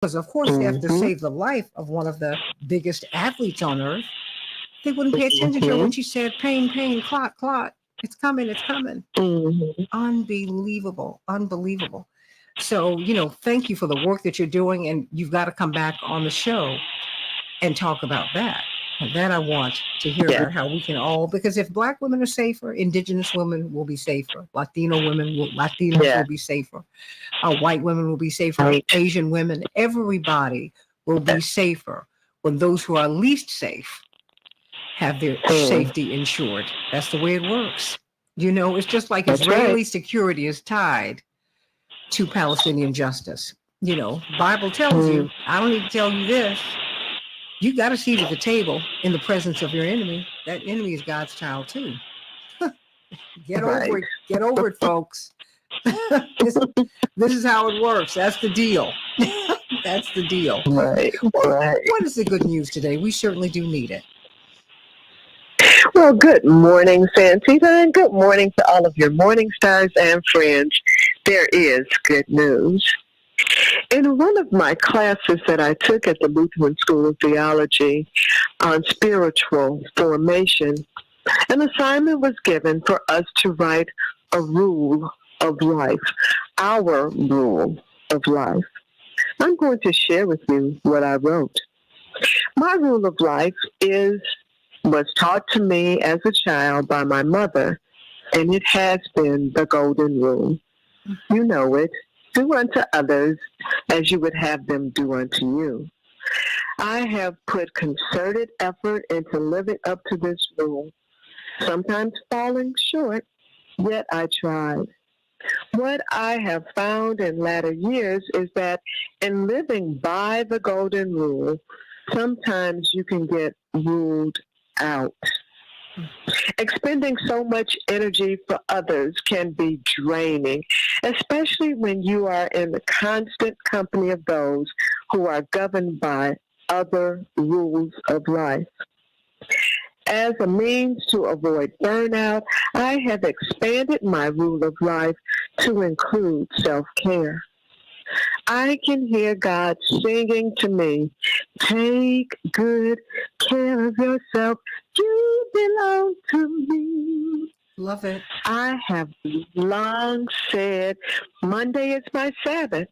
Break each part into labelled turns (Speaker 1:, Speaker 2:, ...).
Speaker 1: Because, of course, they have to save the life of one of the biggest athletes on earth. They wouldn't pay attention to her when she said, pain, pain, clot, clot. It's coming, it's coming. Unbelievable, unbelievable. So, thank you for the work that you're doing. And you've got to come back on the show and talk about that. And that I want to hear about how we can all, because if Black women are safer, Indigenous women will be safer. Latinos will be safer. White women will be safer. Right. Asian women, everybody will be safer when those who are least safe have their safety insured. That's the way it works. It's just like Israeli security is tied to Palestinian justice. Bible tells you, I don't need to tell you this. You got a seat at the table in the presence of your enemy. That enemy is God's child too. Get over it. Get over it, folks. this is how it works. That's the deal. That's the deal.
Speaker 2: Right.
Speaker 1: What is the good news today? We certainly do need it.
Speaker 2: Well, good morning, Santita, and good morning to all of your morning stars and friends. There is good news. In one of my classes that I took at the Lutheran School of Theology on spiritual formation, an assignment was given for us to write a rule of life, our rule of life. I'm going to share with you what I wrote. My rule of life was taught to me as a child by my mother, and it has been the golden rule. You know it. Do unto others as you would have them do unto you. I have put concerted effort into living up to this rule, sometimes falling short, yet I tried. What I have found in latter years is that in living by the golden rule, sometimes you can get ruled out. Expending so much energy for others can be draining, especially when you are in the constant company of those who are governed by other rules of life. As a means to avoid burnout, I have expanded my rule of life to include self-care. I can hear God singing to me, take good care of yourself. You belong to me.
Speaker 1: Love it.
Speaker 2: I have long said Monday is my Sabbath,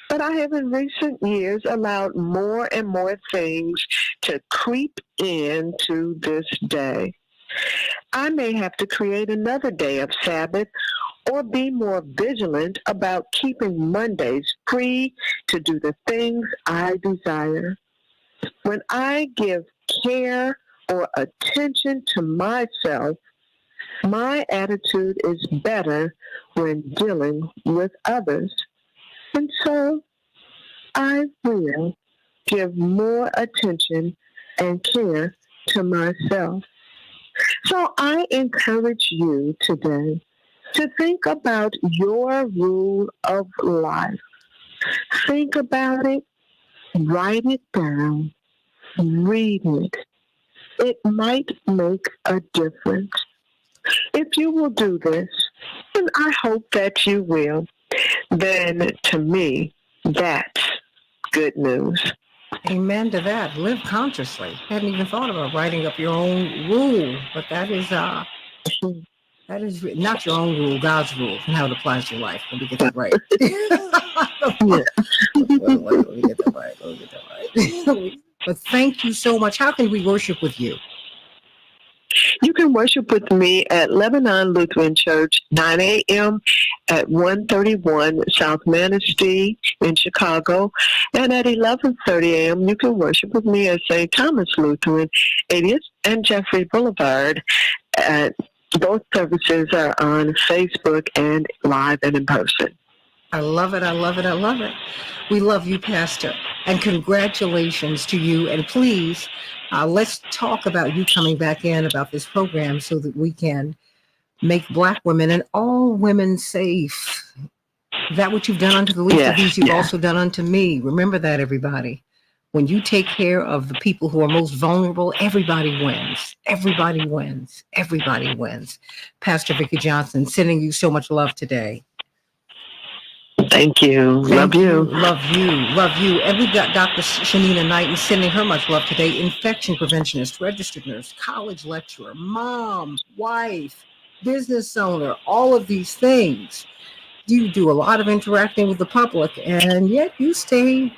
Speaker 2: but I have in recent years allowed more and more things to creep into this day. I may have to create another day of Sabbath or be more vigilant about keeping Mondays free to do the things I desire. When I give care or attention to myself, my attitude is better when dealing with others. And so I will give more attention and care to myself. So I encourage you today to think about your rule of life. Think about it, write it down, read it. It might make a difference. If you will do this, and I hope that you will, then to me, that's good news.
Speaker 1: Amen to that. Live consciously. Hadn't even thought about writing up your own rule, but that is not your own rule, God's rule, and how it applies to your life. Let me get that right. Let me get that right. But thank you so much. How can we worship with you?
Speaker 2: You can worship with me at Lebanon Lutheran Church, 9 a.m. at 131 South Manistee in Chicago. And at 11:30 a.m., you can worship with me at St. Thomas Lutheran, 80th and Jeffrey Boulevard. Both services are on Facebook and live and in person.
Speaker 1: I love it. I love it. I love it. We love you, Pastor. And congratulations to you. And please, let's talk about you coming back in about this program so that we can make Black women and all women safe. That what you've done unto the least of these, you've also done unto me. Remember that, everybody. When you take care of the people who are most vulnerable, everybody wins. Everybody wins. Everybody wins. Pastor Vicki Johnson, sending you so much love today.
Speaker 2: Thank you.
Speaker 1: Thank
Speaker 2: Love you.
Speaker 1: Love you. Love you. And we got Dr. Shanina Knight and sending her much love today. Infection preventionist, registered nurse, college lecturer, mom, wife, business owner, all of these things. You do a lot of interacting with the public, and yet you stay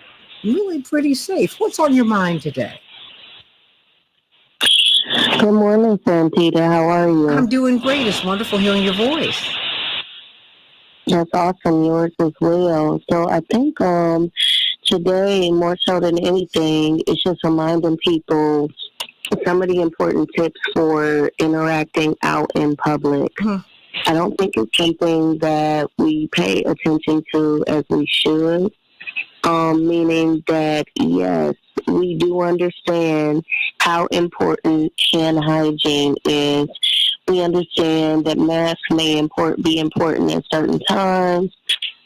Speaker 1: really pretty safe. What's on your mind today?
Speaker 3: Good morning, Santita. How are you?
Speaker 1: I'm doing great. It's wonderful hearing your voice.
Speaker 3: That's awesome. Yours as well. So I think today, more so than anything, it's just reminding people some of the important tips for interacting out in public. I don't think it's something that we pay attention to as we should. Meaning that, yes, we do understand how important hand hygiene is. We understand that masks may be important at certain times.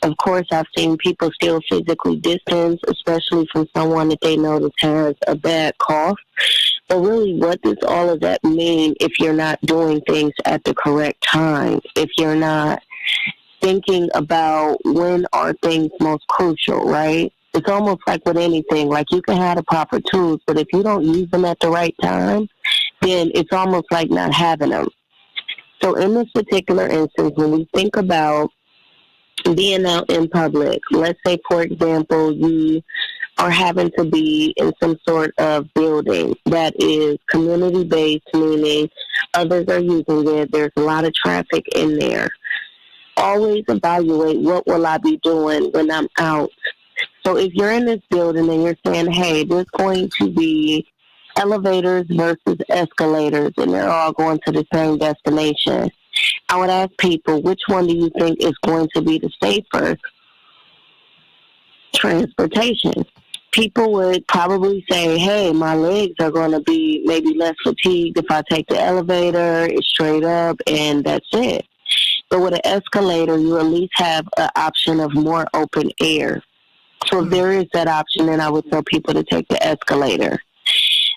Speaker 3: Of course, I've seen people still physically distance, especially from someone that they notice has a bad cough. But really, what does all of that mean if you're not doing things at the correct time? If you're not thinking about when are things most crucial, right? It's almost like with anything, like you can have the proper tools, but if you don't use them at the right time, then it's almost like not having them. So in this particular instance, when we think about being out in public, let's say, for example, you are having to be in some sort of building that is community-based, meaning others are using it, there's a lot of traffic in there. Always evaluate what will I be doing when I'm out. So if you're in this building and you're saying, hey, there's going to be elevators versus escalators and they're all going to the same destination, I would ask people, which one do you think is going to be the safer transportation? People would probably say, hey, my legs are going to be maybe less fatigued if I take the elevator, it's straight up, and that's it. But with an escalator, you at least have an option of more open air. So if there is that option, then I would tell people to take the escalator.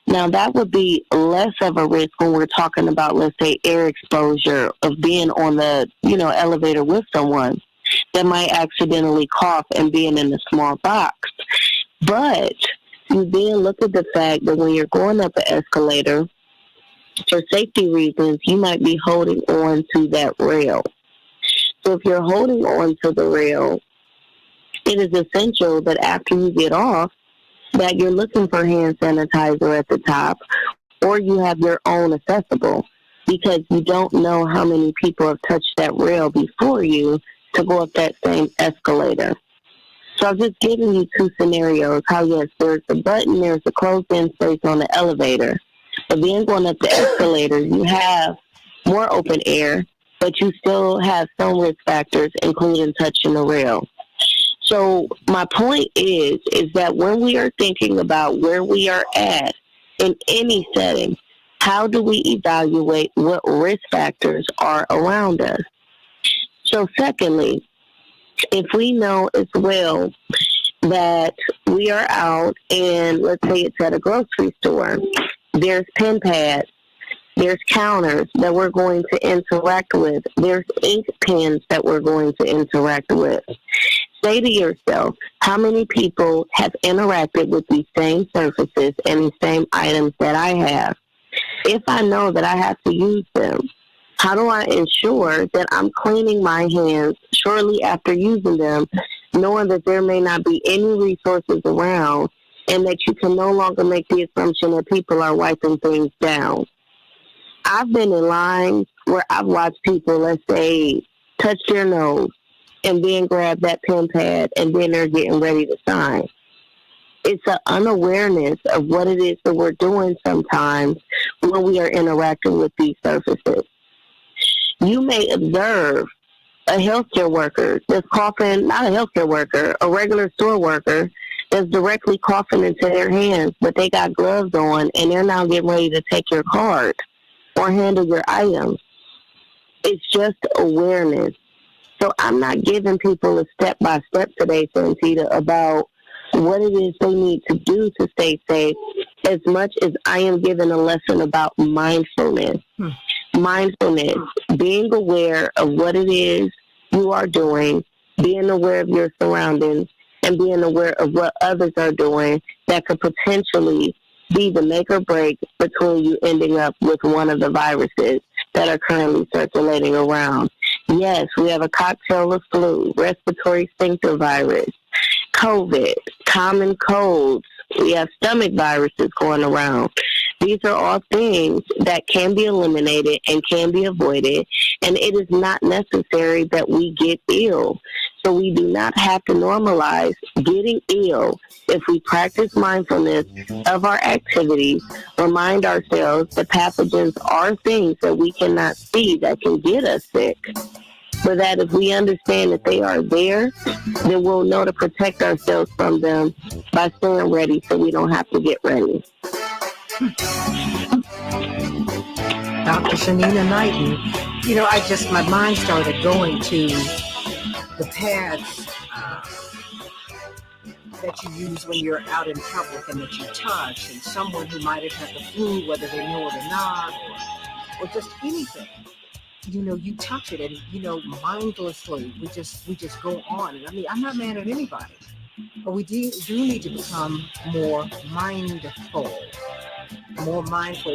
Speaker 3: Now, that would be less of a risk when we're talking about, let's say, air exposure of being on the, elevator with someone that might accidentally cough and being in a small box. But you then look at the fact that when you're going up an escalator, for safety reasons, you might be holding on to that rail. So if you're holding on to the rail, it is essential that after you get off, that you're looking for hand sanitizer at the top, or you have your own accessible, because you don't know how many people have touched that rail before you to go up that same escalator. So I've just given you two scenarios, how yes, there's a button, there's a closed-in space on the elevator, but then going up the escalator, you have more open air, but you still have some risk factors, including touching the rail. So my point is that when we are thinking about where we are at in any setting, how do we evaluate what risk factors are around us? So secondly, if we know as well that we are out and let's say it's at a grocery store, there's pen pads, there's counters that we're going to interact with, there's ink pens that we're going to interact with. Say to yourself, how many people have interacted with these same surfaces and these same items that I have? If I know that I have to use them, how do I ensure that I'm cleaning my hands shortly after using them, knowing that there may not be any resources around and that you can no longer make the assumption that people are wiping things down? I've been in lines where I've watched people, let's say, touch their nose and then grab that pen pad and then they're getting ready to sign. It's an unawareness of what it is that we're doing sometimes when we are interacting with these surfaces. You may observe a healthcare worker that's coughing, not a healthcare worker, a regular store worker that's directly coughing into their hands, but they got gloves on and they're now getting ready to take your card or handle your items. It's just awareness. So I'm not giving people a step-by-step today, Santita, about what it is they need to do to stay safe, as much as I am giving a lesson about mindfulness. Mindfulness, being aware of what it is you are doing, being aware of your surroundings, and being aware of what others are doing that could potentially be the make or break between you ending up with one of the viruses that are currently circulating around. Yes, we have a cocktail of flu, respiratory syncytial virus, COVID, common colds. We have stomach viruses going around. These are all things that can be eliminated and can be avoided, and it is not necessary that we get ill. So we do not have to normalize getting ill if we practice mindfulness of our activities, remind ourselves that pathogens are things that we cannot see that can get us sick, but that if we understand that they are there, then we'll know to protect ourselves from them by staying ready so we don't have to get ready.
Speaker 1: Dr. Shanina Knighton, my mind started going to the pads that you use when you're out in public and that you touch, and someone who might have had the flu, whether they know it or not, or just anything. You touch it, and mindlessly we just go on. And I mean, I'm not mad at anybody, but we do need to become more mindful,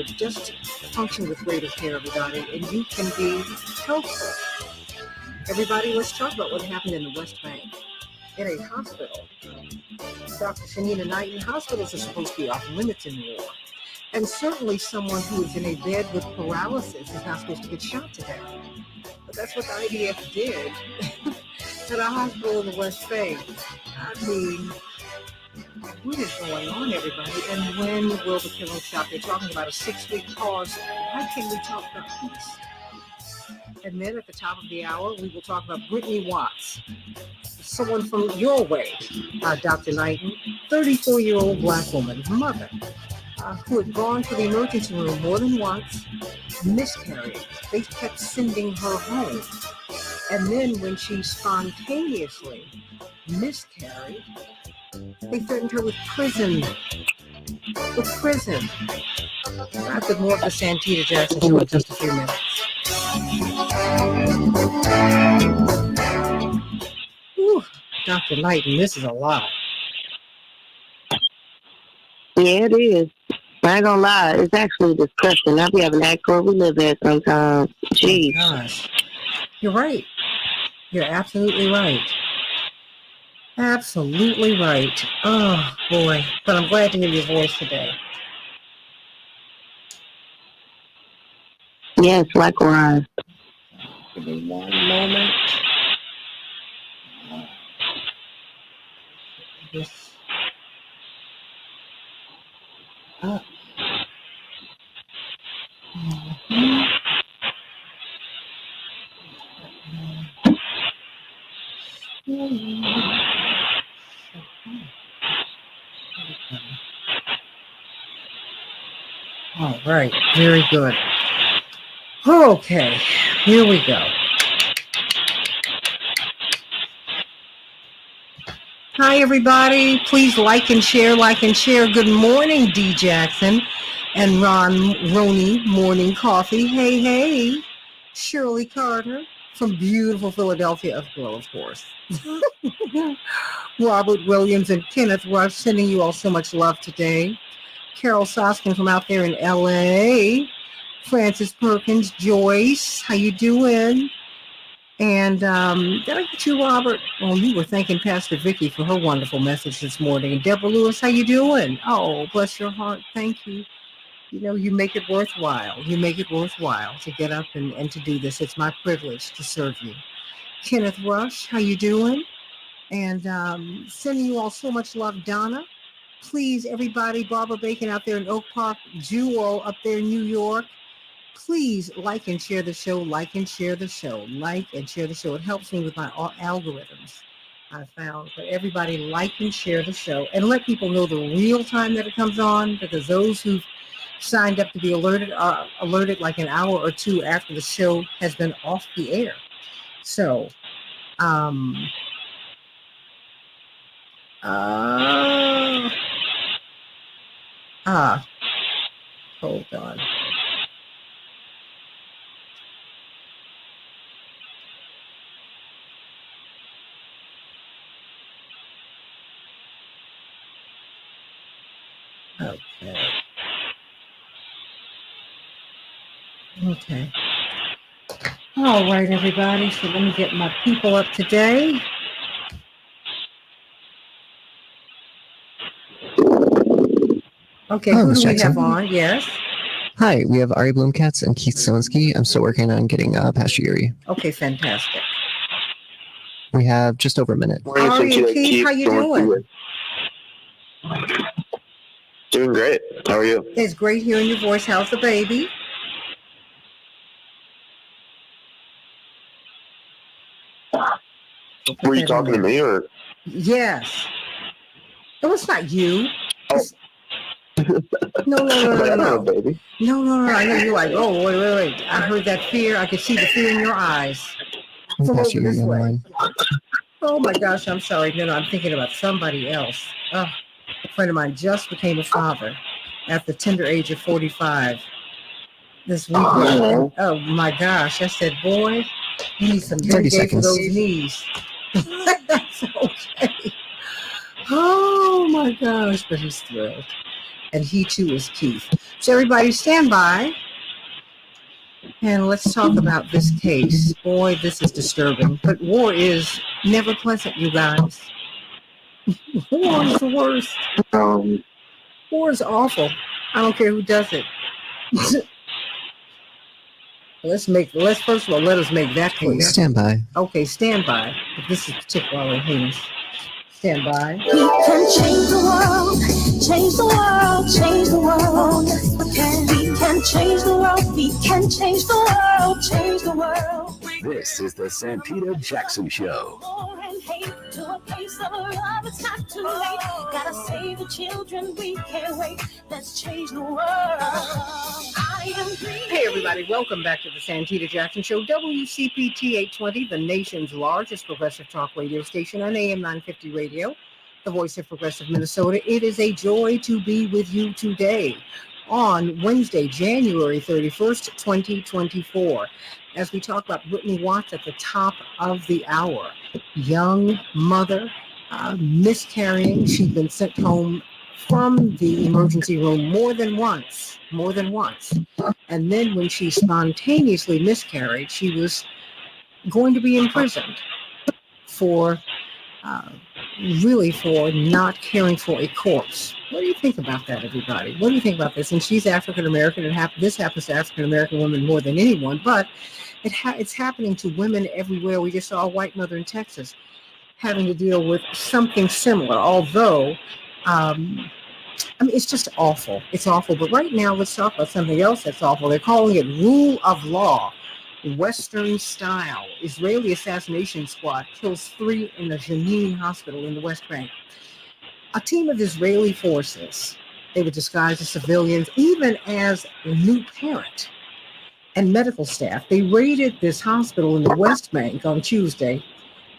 Speaker 1: just function with greater care, everybody, and you can be helpful. Everybody, let's talk about what happened in the West Bank in a hospital. Dr. Shanina Knighton, hospitals are supposed to be off limits in war. And certainly someone who is in a bed with paralysis is not supposed to get shot to death. But that's what the IDF did at a hospital in the West Bank. I mean, what is going on, everybody? And when will the killing stop? They're talking about a 6-week pause. Why can't we talk about peace? And then at the top of the hour, we will talk about Brittany Watts, someone from your way, Dr. Knighton, 34-year-old black woman, mother, who had gone to the emergency room more than once, miscarried. They kept sending her home. And then when she spontaneously miscarried, they threatened her with prison. Back with more of the Santita Jackson Show in just a few minutes. Whew, Dr. Knighton, this is a lot.
Speaker 3: Yeah, it is. I ain't gonna lie, it's actually disgusting. I be having to act where we live at sometimes. Jeez.
Speaker 1: Oh, gosh. You're right. You're absolutely right. Absolutely right. Oh, boy. But I'm glad to hear your voice today.
Speaker 3: Yes, likewise.
Speaker 1: Give me one moment. This up. All right, very good. Okay, here we go. Hi, everybody. Please like and share. Good morning, D. Jackson and Ronnie Morning Coffee. Hey. Shirley Carter from beautiful Philadelphia, of course. Robert Williams and Kenneth Rush sending you all so much love today. Carol Soskin from out there in LA. Francis Perkins, Joyce, how you doing? And did I get you, Robert? Oh, you were thanking Pastor Vicky for her wonderful message this morning. And Deborah Lewis, how you doing? Oh, bless your heart. Thank you. You make it worthwhile. You make it worthwhile to get up and to do this. It's my privilege to serve you. Kenneth Rush, how you doing? And sending you all so much love, Donna. Please, everybody, Barbara Bacon out there in Oak Park, Jewel up there in New York, please like and share the show, It helps me with my algorithms, I found. But everybody like and share the show and let people know the real time that it comes on, because those who've signed up to be alerted are alerted like an hour or two after the show has been off the air. So, hold on. Okay. Okay. All right, everybody. So let me get my people up today. Okay,
Speaker 4: Hello,
Speaker 1: who
Speaker 4: Ms.
Speaker 1: do we
Speaker 4: Jackson.
Speaker 1: have on? Yes.
Speaker 4: Hi, we have Ari Bloomkatz and Keith Zielinski. I'm still working on getting Pastor Yuri.
Speaker 1: Okay, fantastic.
Speaker 4: We have just over a minute.
Speaker 1: Ari and Keith, how you doing?
Speaker 5: Doing great. How are you?
Speaker 1: It's great hearing your voice. How's the baby?
Speaker 5: Were you talking to me or?
Speaker 1: Yes. No, it's not you.
Speaker 5: Oh.
Speaker 1: No.
Speaker 5: Baby.
Speaker 1: No. I know you're like, oh, wait. I heard that fear. I could see the fear in your eyes. From
Speaker 4: Pastor
Speaker 1: over
Speaker 4: Yuri
Speaker 1: this
Speaker 4: on the
Speaker 1: way.
Speaker 4: line.
Speaker 1: Oh my gosh, I'm sorry. No, I'm thinking about somebody else. Oh, a friend of mine just became a father at the tender age of 45 this weekend. Oh my gosh. I said, boy, you need some
Speaker 4: 30
Speaker 1: Bengay for
Speaker 4: seconds.
Speaker 1: those knees. That's okay. Oh my gosh, but he's thrilled. And he too is Keith. So everybody stand by. And let's talk about this case. Boy, this is disturbing. But war is never pleasant, you guys. War is the worst. War is awful. I don't care who does it. Let's first of all, let us make that clear.
Speaker 4: Please stand by.
Speaker 1: Okay, stand by. If this is particularly heinous. Stand by.
Speaker 6: We can change the world, change the world, change the world. We can change the world, we can change the world, change the world.
Speaker 7: This is the Santita Jackson Show.
Speaker 6: War and hate to a place of love, it's not too late. Gotta save the children, we can't wait. Let's change the world. I am free.
Speaker 1: Hey everybody, welcome back to the Santita Jackson Show, WCPT 820, the nation's largest progressive talk radio station on AM 950 radio, the voice of progressive Minnesota. It is a joy to be with you today on Wednesday, January 31st, 2024, as we talk about Whitney Watts at the top of the hour. Young mother, miscarrying. She'd been sent home from the emergency room more than once. And then when she spontaneously miscarried, she was going to be imprisoned for not caring for a corpse. What do you think about that, everybody? What do you think about this? And she's African American, and this happens to African American women more than anyone, but it's happening to women everywhere. We just saw a white mother in Texas having to deal with something similar, although it's just awful. It's awful. But right now, let's talk about something else that's awful. They're calling it rule of law, Western style. Israeli assassination squad kills 3 in the Jenin hospital in the West Bank. A team of Israeli forces, they were disguised as civilians, even as a new parent and medical staff. They raided this hospital in the West Bank on Tuesday,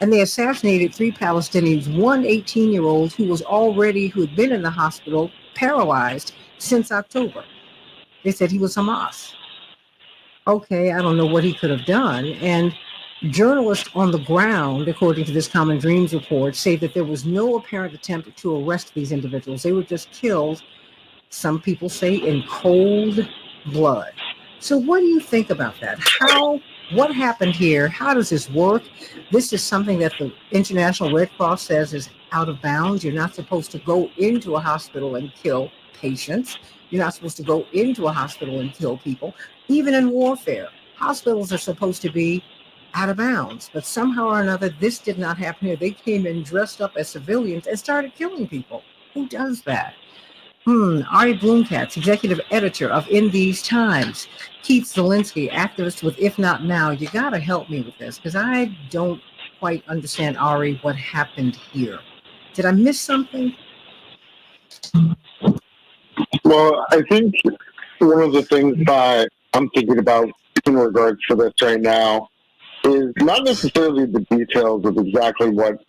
Speaker 1: and they assassinated 3 Palestinians, one 18-year-old who had been in the hospital paralyzed since October. They said he was Hamas. Okay, I don't know what he could have done. And journalists on the ground, according to this Common Dreams report, say that there was no apparent attempt to arrest these individuals. They were just killed, some people say, in cold blood. So what do you think about that? What happened here? How does this work? This is something that the International Red Cross says is out of bounds. You're not supposed to go into a hospital and kill patients. You're not supposed to go into a hospital and kill people. Even in warfare, hospitals are supposed to be out of bounds. But somehow or another, this did not happen here. They came in dressed up as civilians and started killing people. Who does that? Ari Bloomkatz, executive editor of In These Times. Keith Zielinski, activist with If Not Now. You got to help me with this because I don't quite understand, Ari, what happened here. Did I miss something?
Speaker 5: Well, I think one of the things that I'm thinking about in regards to this right now is not necessarily the details of exactly what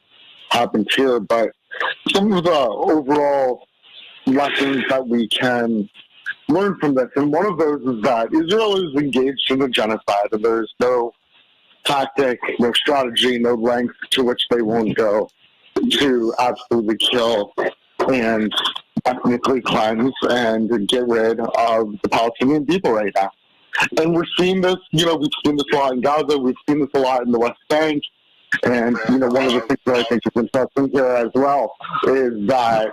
Speaker 5: happened here, but some of the overall lessons that we can learn from this. And one of those is that Israel is engaged in a genocide, and there's no tactic, no strategy, no length to which they won't go to absolutely kill and ethnically cleanse and get rid of the Palestinian people right now. And we're seeing this, we've seen this a lot in Gaza, we've seen this a lot in the West Bank. And, one of the things that I think is interesting here as well is that,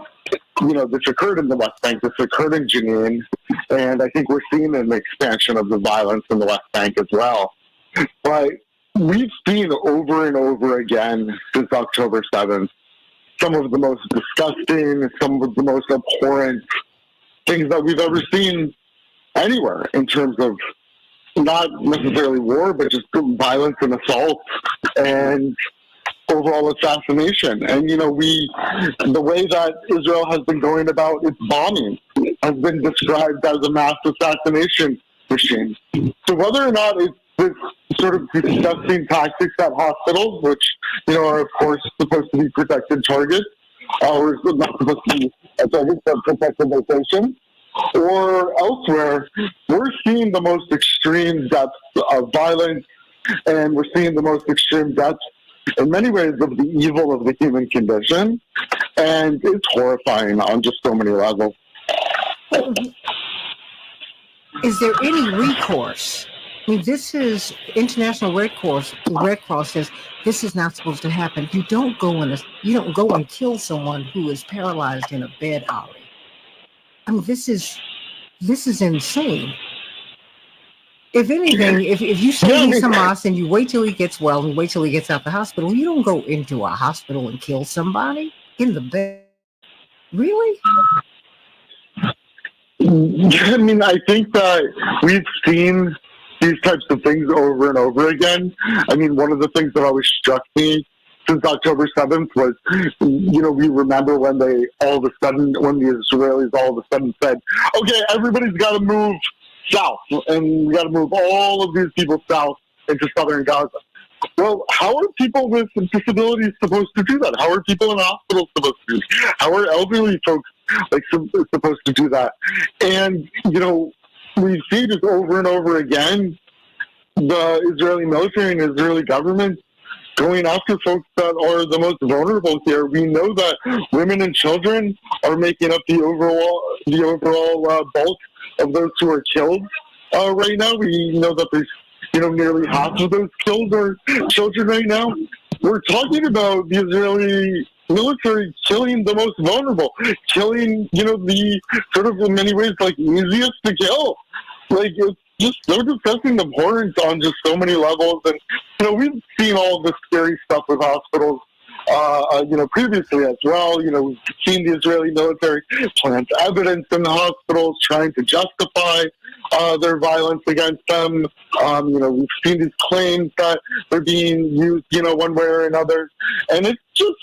Speaker 5: this occurred in the West Bank, this occurred in Jenin, and I think we're seeing an expansion of the violence in the West Bank as well. But we've seen over and over again since October 7th some of the most disgusting, some of the most abhorrent things that we've ever seen anywhere in terms of not necessarily war, but just violence and assault and overall assassination. And, the way that Israel has been going about its bombing has been described as a mass assassination machine. So whether or not it's this sort of disgusting tactics at hospitals, which, are of course supposed to be protected targets, or not supposed to be targets, but protected locations, or elsewhere, we're seeing the most extreme depths of violence, and we're seeing the most extreme depths, in many ways, of the evil of the human condition, and it's horrifying on just so many levels.
Speaker 1: Is there any recourse? I mean, this is International Red Cross. The Red Cross says this is not supposed to happen. You don't go and kill someone who is paralyzed in a bed, Ollie. I mean, this is insane. If anything, if you say he's Hamas and you wait till he gets well and wait till he gets out the hospital, you don't go into a hospital and kill somebody in the bed. Really?
Speaker 5: I mean, I think that we've seen these types of things over and over again. I mean, one of the things that always struck me since October 7th was, we remember when the Israelis all of a sudden said, okay, everybody's got to move south, and we got to move all of these people south into southern Gaza. Well, how are people with disabilities supposed to do that? How are people in hospitals supposed to do that? How are elderly folks supposed to do that? And, we see this over and over again, the Israeli military and Israeli government going after folks that are the most vulnerable here. We know that women and children are making up the overall bulk of those who are killed right now. We know that there's nearly half of those killed are children right now. We're talking about the Israeli military killing the most vulnerable, killing the sort of in many ways easiest to kill. It's just so disgusting, abhorrent on just so many levels. And we've seen all of this scary stuff with hospitals previously as well. We've seen the Israeli military plant evidence in the hospitals trying to justify their violence against them. We've seen these claims that they're being used, one way or another. And it's just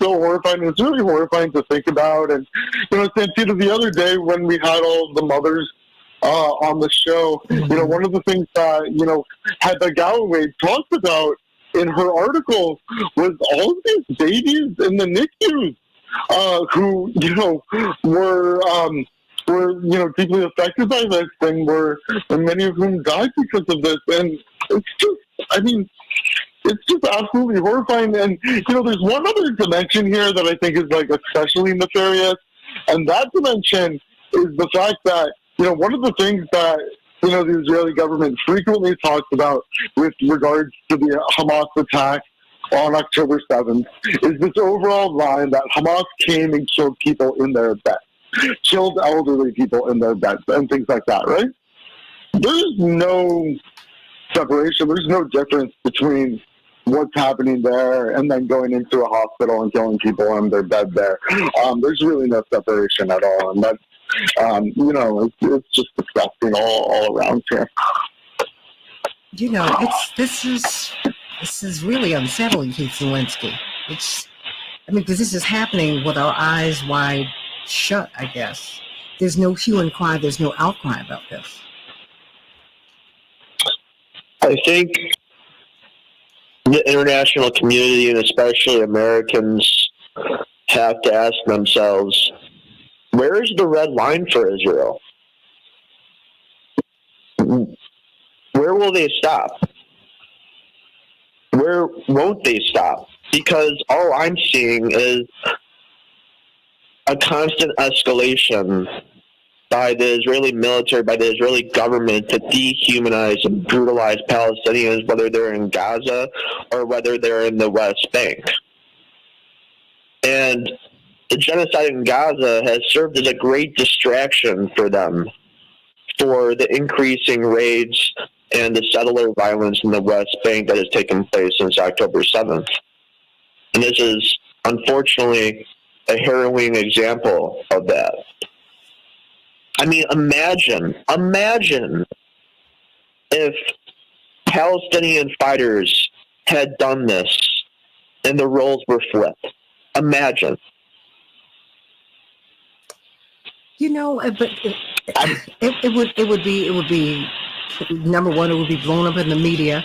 Speaker 5: so horrifying. It's really horrifying to think about. And, Santita, the other day when we had all the mothers on the show, one of the things that, Heather Galloway talked about in her article was all of these babies in the NICUs who, were deeply affected by this and many of whom died because of this. And it's just absolutely horrifying. And, there's one other dimension here that I think is especially nefarious. And that dimension is the fact that, one of the things that, the Israeli government frequently talks about with regards to the Hamas attack on October 7th is this overall line that Hamas came and killed people in their beds, killed elderly people in their beds, and things like that, right? There's no separation. There's no difference between what's happening there and then going into a hospital and killing people in their bed there. There's really no separation at all. And that's, it's just disgusting all around here.
Speaker 1: This is really unsettling, Keith Zelensky. Because this is happening with our eyes wide shut, I guess. There's no hue and cry, there's no outcry about this.
Speaker 8: I think the international community, and especially Americans, have to ask themselves, where is the red line for Israel? Where will they stop? Where won't they stop? Because all I'm seeing is a constant escalation by the Israeli military, by the Israeli government to dehumanize and brutalize Palestinians, whether they're in Gaza or whether they're in the West Bank. And the genocide in Gaza has served as a great distraction for them for the increasing raids and the settler violence in the West Bank that has taken place since October 7th. And this is, unfortunately, a harrowing example of that. I mean, imagine if Palestinian fighters had done this and the roles were flipped. Imagine.
Speaker 1: You know, but it would be number one, it would be blown up in the media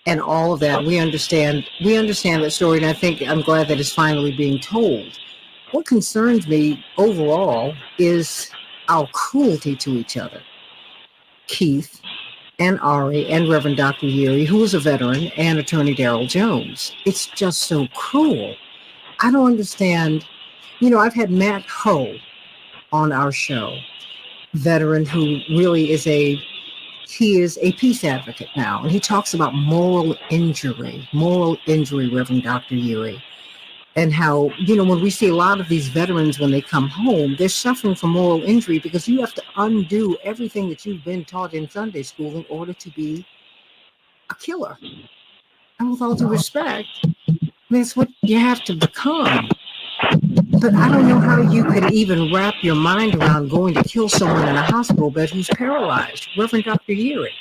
Speaker 1: and all of that. We understand that story, and I think I'm glad that it's finally being told. What concerns me overall is our cruelty to each other. Keith and Ari and Reverend Dr. Yuri, who is a veteran, and Attorney Darrell Jones. It's just so cruel. I don't understand. You know, I've had Matt Ho on our show, veteran who really is a peace advocate now. And he talks about moral injury, Reverend Dr. Yuri. And how, you know, when we see a lot of these veterans, when they come home, they're suffering from moral injury because you have to undo everything that you've been taught in Sunday school in order to be a killer. And with all due respect, that's what you have to become. But I don't know how you could even wrap your mind around going to kill someone in a hospital bed who's paralyzed. Reverend Dr. Yuri.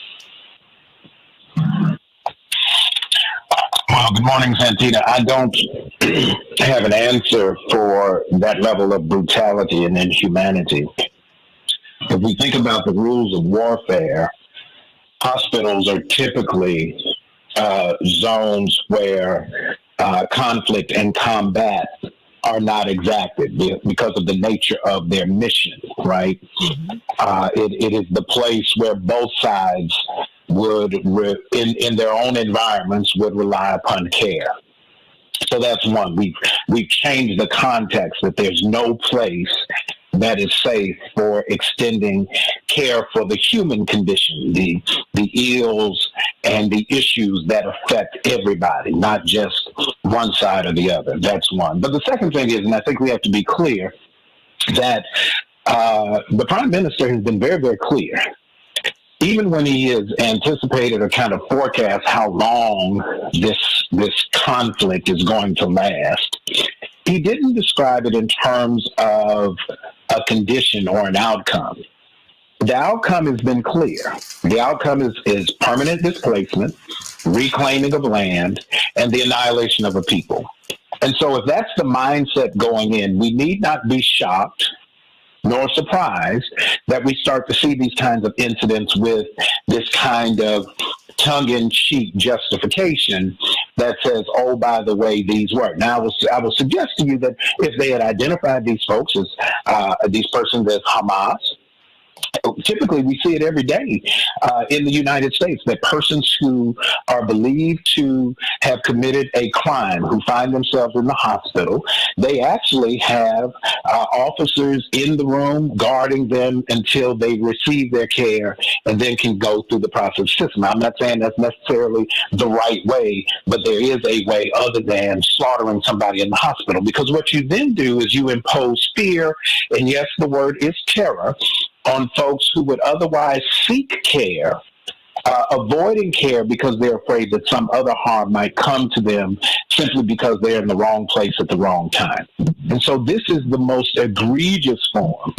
Speaker 9: Well, good morning, Santita. I don't have an answer for that level of brutality and inhumanity. If we think about the rules of warfare, hospitals are typically zones where conflict and combat are not exacted because of the nature of their mission, right? Mm-hmm. It is the place where both sides would, in their own environments, would rely upon care. So that's one. We've changed the context that there's no place that is safe for extending care for the human condition, the ills and the issues that affect everybody, not just one side or the other. That's one. But the second thing is, and I think we have to be clear, that the Prime Minister has been very, very clear. Even when he has anticipated or kind of forecast how long this conflict is going to last, he didn't describe it in terms of a condition or an outcome. The outcome has been clear. The outcome is permanent displacement, reclaiming of land, and the annihilation of a people. And so if that's the mindset going in, we need not be shocked nor surprised that we start to see these kinds of incidents with this kind of tongue-in-cheek justification that says, oh, by the way, these work. Now, I will suggest to you that if they had identified these folks as these persons as Hamas, typically we see it every day in the United States, that persons who are believed to have committed a crime, who find themselves in the hospital, they actually have officers in the room guarding them until they receive their care and then can go through the process system. I'm not saying that's necessarily the right way, but there is a way other than slaughtering somebody in the hospital, because what you then do is you impose fear, and yes, the word is terror, on folks who would otherwise seek care, avoiding care because they're afraid that some other harm might come to them simply because they're in the wrong place at the wrong time. And so this is the most egregious form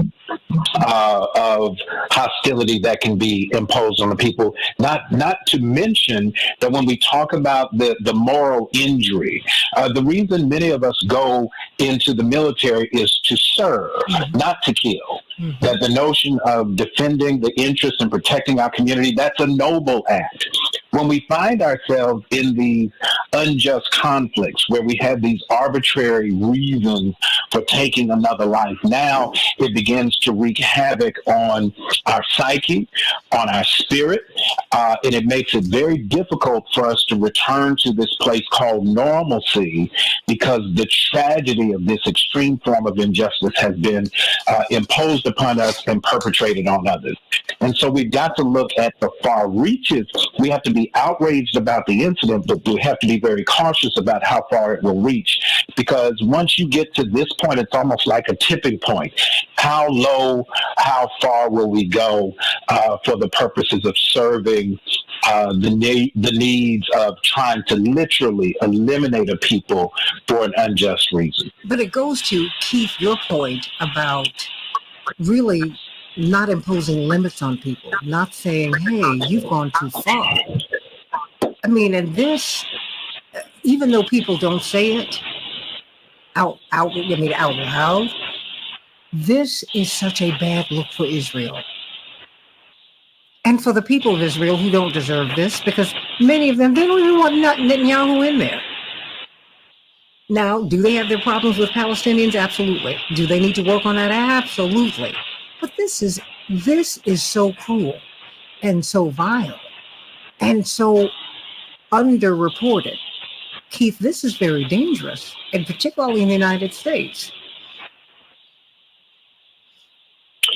Speaker 9: of hostility that can be imposed on the people, not to mention that when we talk about the moral injury, the reason many of us go into the military is to serve, not to kill. That the notion of defending the interests and protecting our community, that's a noble act. When we find ourselves in these unjust conflicts where we have these arbitrary reasons for taking another life, now it begins to wreak havoc on our psyche, on our spirit, and it makes it very difficult for us to return to this place called normalcy, because the tragedy of this extreme form of injustice has been imposed upon us and perpetrated on others. And so we've got to look at the far reaches. We have to be outraged about the incident, but we have to be very cautious about how far it will reach, because once you get to this point, it's almost like a tipping point. How low, how far will we go for the purposes of serving the needs of trying to literally eliminate a people for an unjust reason?
Speaker 1: But it goes to, Keith, your point about really not imposing limits on people, not saying, hey, you've gone too far. I mean, and this, even though people don't say it out loud, this is such a bad look for Israel. And for the people of Israel who don't deserve this, because many of them, they don't even want Netanyahu in there. Now, do they have their problems with Palestinians? Absolutely. Do they need to work on that? Absolutely. But this is so cruel and so vile and so underreported. Keith, this is very dangerous, and particularly in the United States.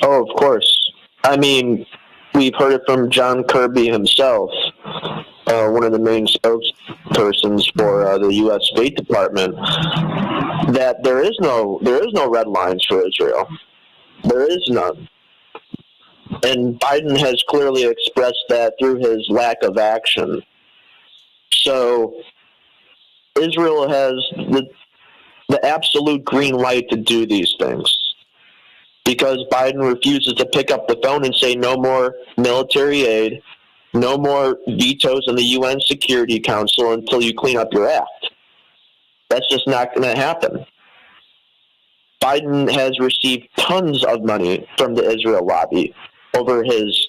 Speaker 8: Oh, of course. I mean, we've heard it from John Kirby himself, one of the main spokespersons for the U.S. State Department, that there is no red lines for Israel. There is none. And Biden has clearly expressed that through his lack of action. So Israel has the absolute green light to do these things, because Biden refuses to pick up the phone and say no more military aid, no more vetoes in the UN Security Council until you clean up your act. That's just not going to happen. Biden has received tons of money from the Israel lobby over his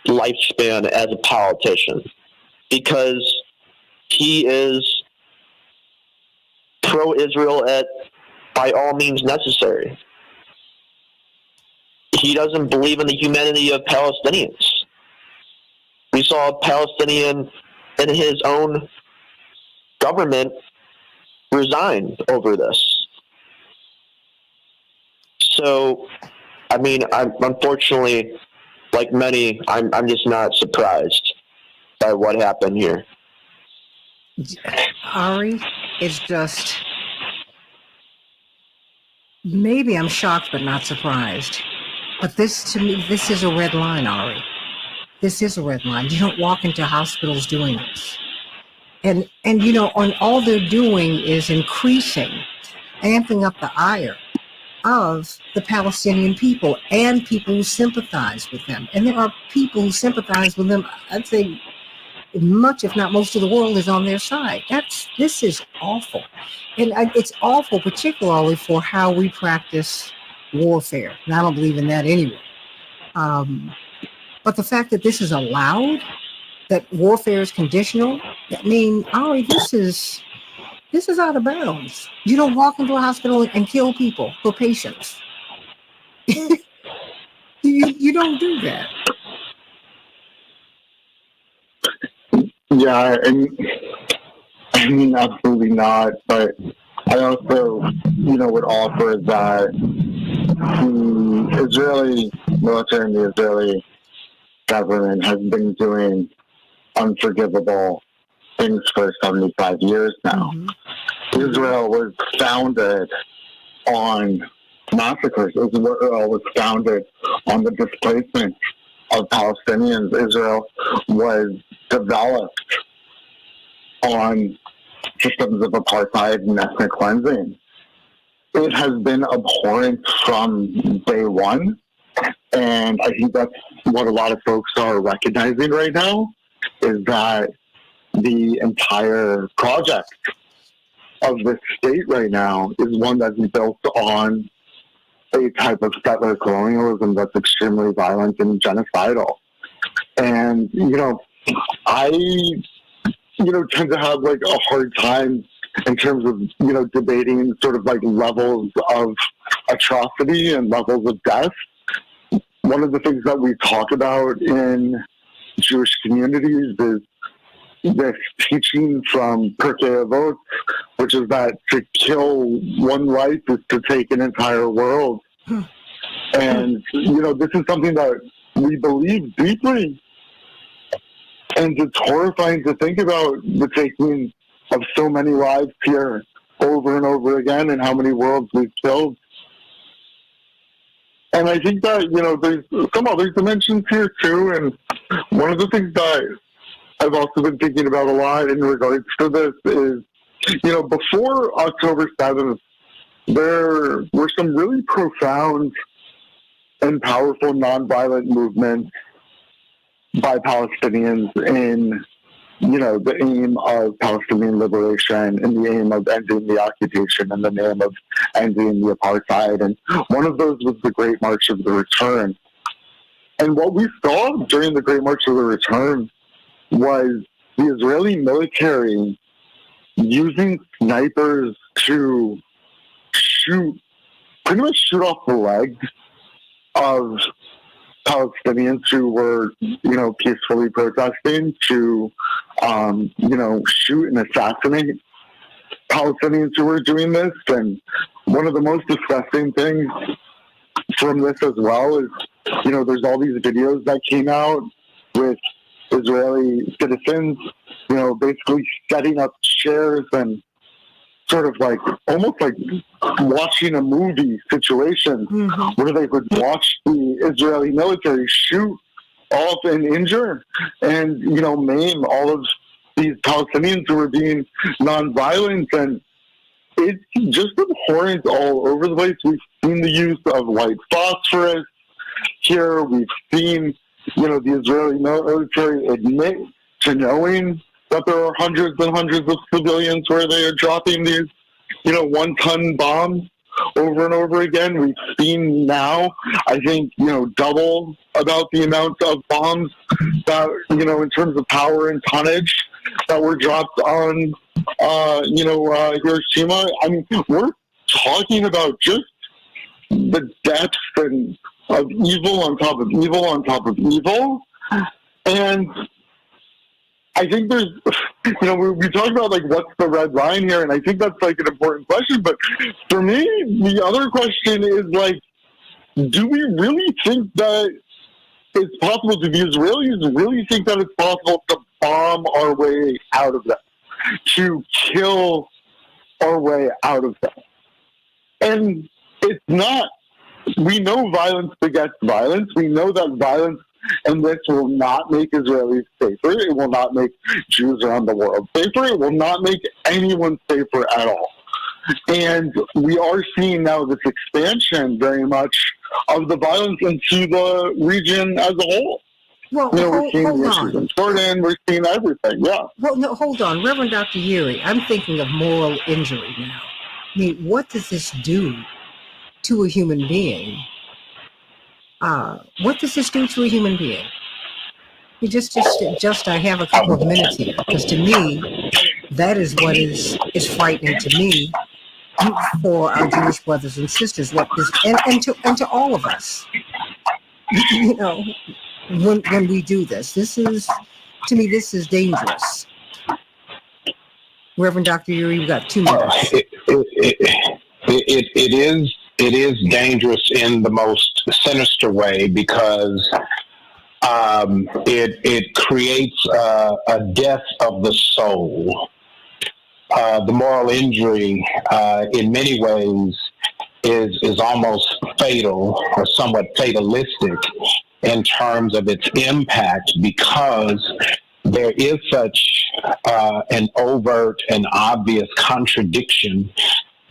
Speaker 8: lifespan as a politician, because he is pro-Israel by all means necessary. He doesn't believe in the humanity of Palestinians. We saw a Palestinian in his own government resign over this. So, I mean, unfortunately, like many, I'm just not surprised by what happened here.
Speaker 1: Ari, it's just, maybe I'm shocked but not surprised. But this, to me, this is a red line, Ari. This is a red line. You don't walk into hospitals doing this. And you know, all they're doing is amping up the ire of the Palestinian people and people who sympathize with them. And there are people who sympathize with them. I'd say much, if not most of the world is on their side. This is awful. And it's awful, particularly for how we practice warfare. And I don't believe in that anyway. But the fact that this is allowed, that warfare is conditional, I mean, Ari, this is out of bounds. You don't walk into a hospital and kill people for patients. you don't do that.
Speaker 5: Yeah, and I mean, absolutely not. But I also, would offer that the Israeli military and the Israeli government has been doing unforgivable things for 75 years now. Mm-hmm. Israel was founded on massacres. Israel was founded on the displacement of Palestinians. Israel was developed on systems of apartheid and ethnic cleansing. It has been abhorrent from day one, and I think that's what a lot of folks are recognizing right now, is that the entire project of the state right now is one that's built on a type of settler colonialism that's extremely violent and genocidal. And, I, tend to have like a hard time in terms of, debating sort of like levels of atrocity and levels of death. One of the things that we talk about in Jewish communities is this teaching from Pirkei Avot, which is that to kill one life is to take an entire world. And, this is something that we believe deeply. And it's horrifying to think about the taking of so many lives here over and over again and how many worlds we've killed. And I think that, there's some other dimensions here too. And one of the things that I've also been thinking about a lot in regards to this is, before October 7th, there were some really profound and powerful nonviolent movements by Palestinians in, the aim of Palestinian liberation, in the aim of ending the occupation, in the name of ending the apartheid. And one of those was the Great March of the Return. And what we saw during the Great March of the Return was the Israeli military using snipers to pretty much shoot off the legs of Palestinians who were, peacefully protesting, to, shoot and assassinate Palestinians who were doing this. And one of the most disgusting things from this as well is, there's all these videos that came out with Israeli citizens, basically setting up chairs and sort of like almost like watching a movie situation where they would watch the Israeli military shoot off and injure and, maim all of these Palestinians who were being nonviolent. And it's just abhorrent all over the place. We've seen the use of white phosphorus here. We've seen, the Israeli military admit to knowing that there are hundreds and hundreds of civilians where they are dropping these, 1-ton bombs over and over again. We've seen now, I think, double about the amount of bombs that, in terms of power and tonnage that were dropped on, Hiroshima. I mean, we're talking about just the depths of evil on top of evil on top of evil. And I think there's, we talk about like what's the red line here, and I think that's like an important question. But for me, the other question is like, do we really think that it's possible? Do the Israelis really think that it's possible to bomb our way out of that, to kill our way out of that? And it's not. We know violence begets violence. We know that violence and this will not make Israelis safer. It will not make Jews around the world safer. It will not make anyone safer at all. And we are seeing now this expansion very much of the violence into the region as a whole.
Speaker 1: Well,
Speaker 5: we're seeing the issues in Jordan. We're seeing everything. Yeah.
Speaker 1: Well, no, hold on. Reverend Dr. Yuri, I'm thinking of moral injury now. I mean, what does this do to a human being? What does this do to a human being? I have a couple of minutes here, because to me, that is what is frightening to me for our Jewish brothers and sisters. What is and to all of us, when we do this, to me, this is dangerous. Reverend Dr. Yuri, you've got 2 minutes.
Speaker 9: It is dangerous in the most sinister way, because it creates a death of the soul. The moral injury, in many ways, is almost fatal or somewhat fatalistic in terms of its impact, because there is such an overt and obvious contradiction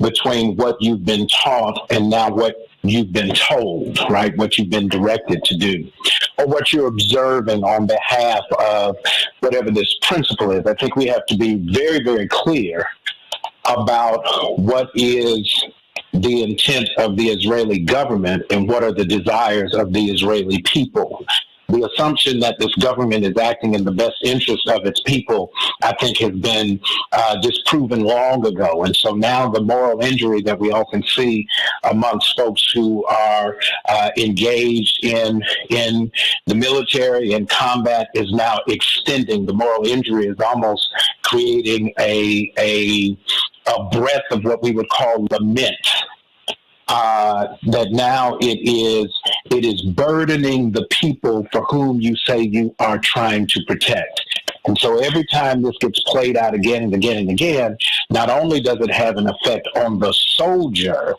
Speaker 9: between what you've been taught and now what you've been told, right? What you've been directed to do, or what you're observing on behalf of whatever this principle is. I think we have to be very, very clear about what is the intent of the Israeli government and what are the desires of the Israeli people. the assumption that this government is acting in the best interest of its people, I think, has been disproven long ago. And so now the moral injury that we often see amongst folks who are engaged in the military and combat is now extending. The moral injury is almost creating a breadth of what we would call lament. That now it is burdening the people for whom you say you are trying to protect. And so every time this gets played out again and again and again, not only does it have an effect on the soldier,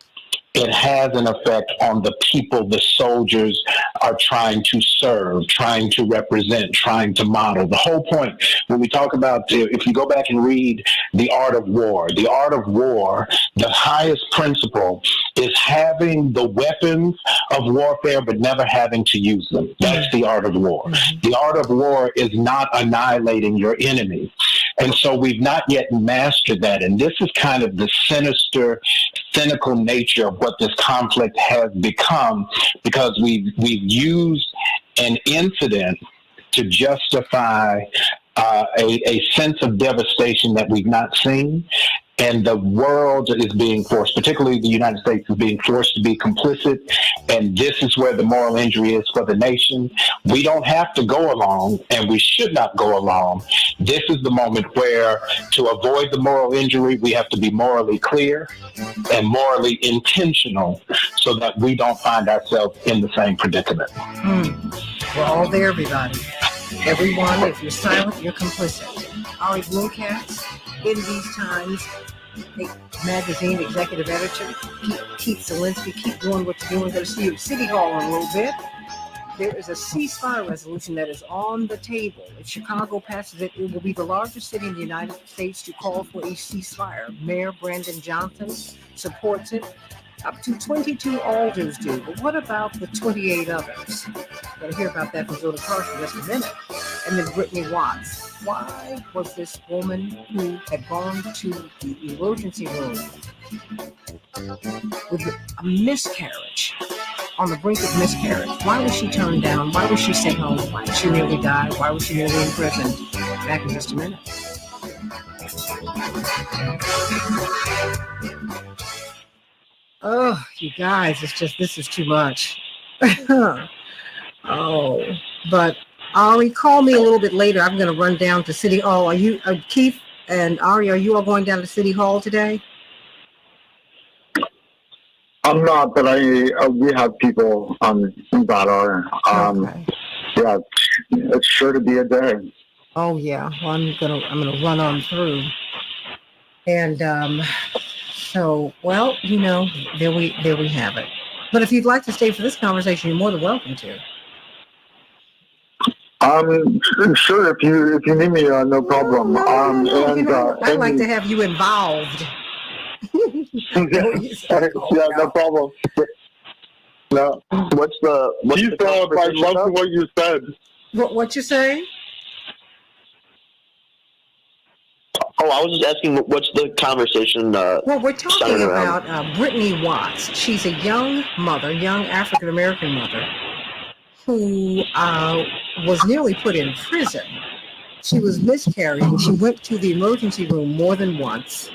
Speaker 9: it has an effect on the people the soldiers are trying to serve, trying to represent, trying to model. The whole point, when we talk about, if you go back and read The Art of War, the highest principle is having the weapons of warfare but never having to use them. That's the art of war. The art of war is not annihilating your enemy. And so we've not yet mastered that. And this is kind of the sinister, cynical nature of what this conflict has become, because we've used an incident to justify a sense of devastation that we've not seen. And the world is being forced, particularly the United States, is being forced to be complicit. And this is where the moral injury is for the nation. We don't have to go along, and we should not go along. This is the moment where, to avoid the moral injury, we have to be morally clear and morally intentional so that we don't find ourselves in the same predicament.
Speaker 1: We're all there, everybody. Everyone, if you're silent, you're complicit. Ari Bloomcats, in these times, magazine executive editor, Keith Zelinsky, keep doing what you're doing. We're going to see you at City Hall in a little bit. There is a ceasefire resolution that is on the table. If Chicago passes it, it will be the largest city in the United States to call for a ceasefire. Mayor Brandon Johnson supports it. Up to 22 alders do. But what about the 28 others? We're going to hear about that from Zoe Carson in just a minute. And then Brittany Watts. Why was this woman who had gone to the emergency room with a miscarriage, on the brink of miscarriage, why was she turned down? Why was she sent home? Why did she nearly die? Why was she nearly imprisoned? Back in just a minute. Oh, you guys, this is too much. Oh, but Ari, call me a little bit later. I'm going to run down to City Hall. Are you, Keith and Ari, are you all going down to City Hall today?
Speaker 5: I'm not, but we have people that are.
Speaker 1: Okay.
Speaker 5: Yeah, it's sure to be a day.
Speaker 1: Oh yeah, well, I'm gonna run on through, and so, well, there we have it. But if you'd like to stay for this conversation, you're more than welcome to.
Speaker 5: Sure, if you need me, no problem.
Speaker 1: I'd like to have you involved.
Speaker 5: Yeah, no problem. No.
Speaker 8: What's the
Speaker 5: I love what you said.
Speaker 1: What you say?
Speaker 8: Oh, I was just asking, what's the conversation?
Speaker 1: Well, we're talking about Brittany Watts. She's a young African-American mother who was nearly put in prison. She was miscarrying. She went to the emergency room more than once.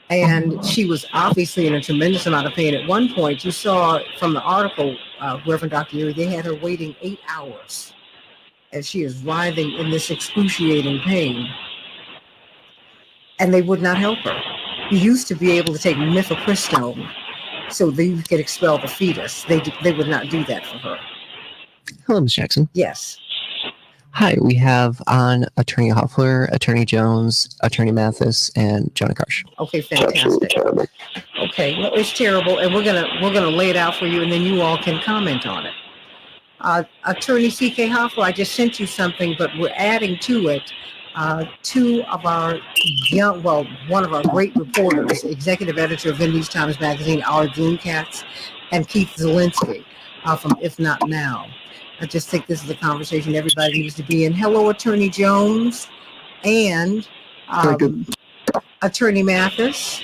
Speaker 1: And she was obviously in a tremendous amount of pain. At one point, you saw from the article, Reverend Dr. Erie, they had her waiting 8 hours as she is writhing in this excruciating pain. And they would not help her. You used to be able to take mifepristone so that you could expel the fetus. They would not do that for her.
Speaker 4: Hello, Ms. Jackson.
Speaker 1: Yes.
Speaker 4: Hi, we have on Attorney Hoffler, Attorney Jones, Attorney Mathis, and Jonah Karsh.
Speaker 1: Okay, fantastic. Okay, well, it's terrible, and we're gonna lay it out for you, and then you all can comment on it. Attorney C.K. Hoffler, I just sent you something, but we're adding to it two of our one of our great reporters, executive editor of These Times Magazine, Ari Bloomcats, and Keith Zelinsky from If Not Now. I just think this is a conversation everybody needs to be in. Hello, Attorney Jones and Attorney Mathis.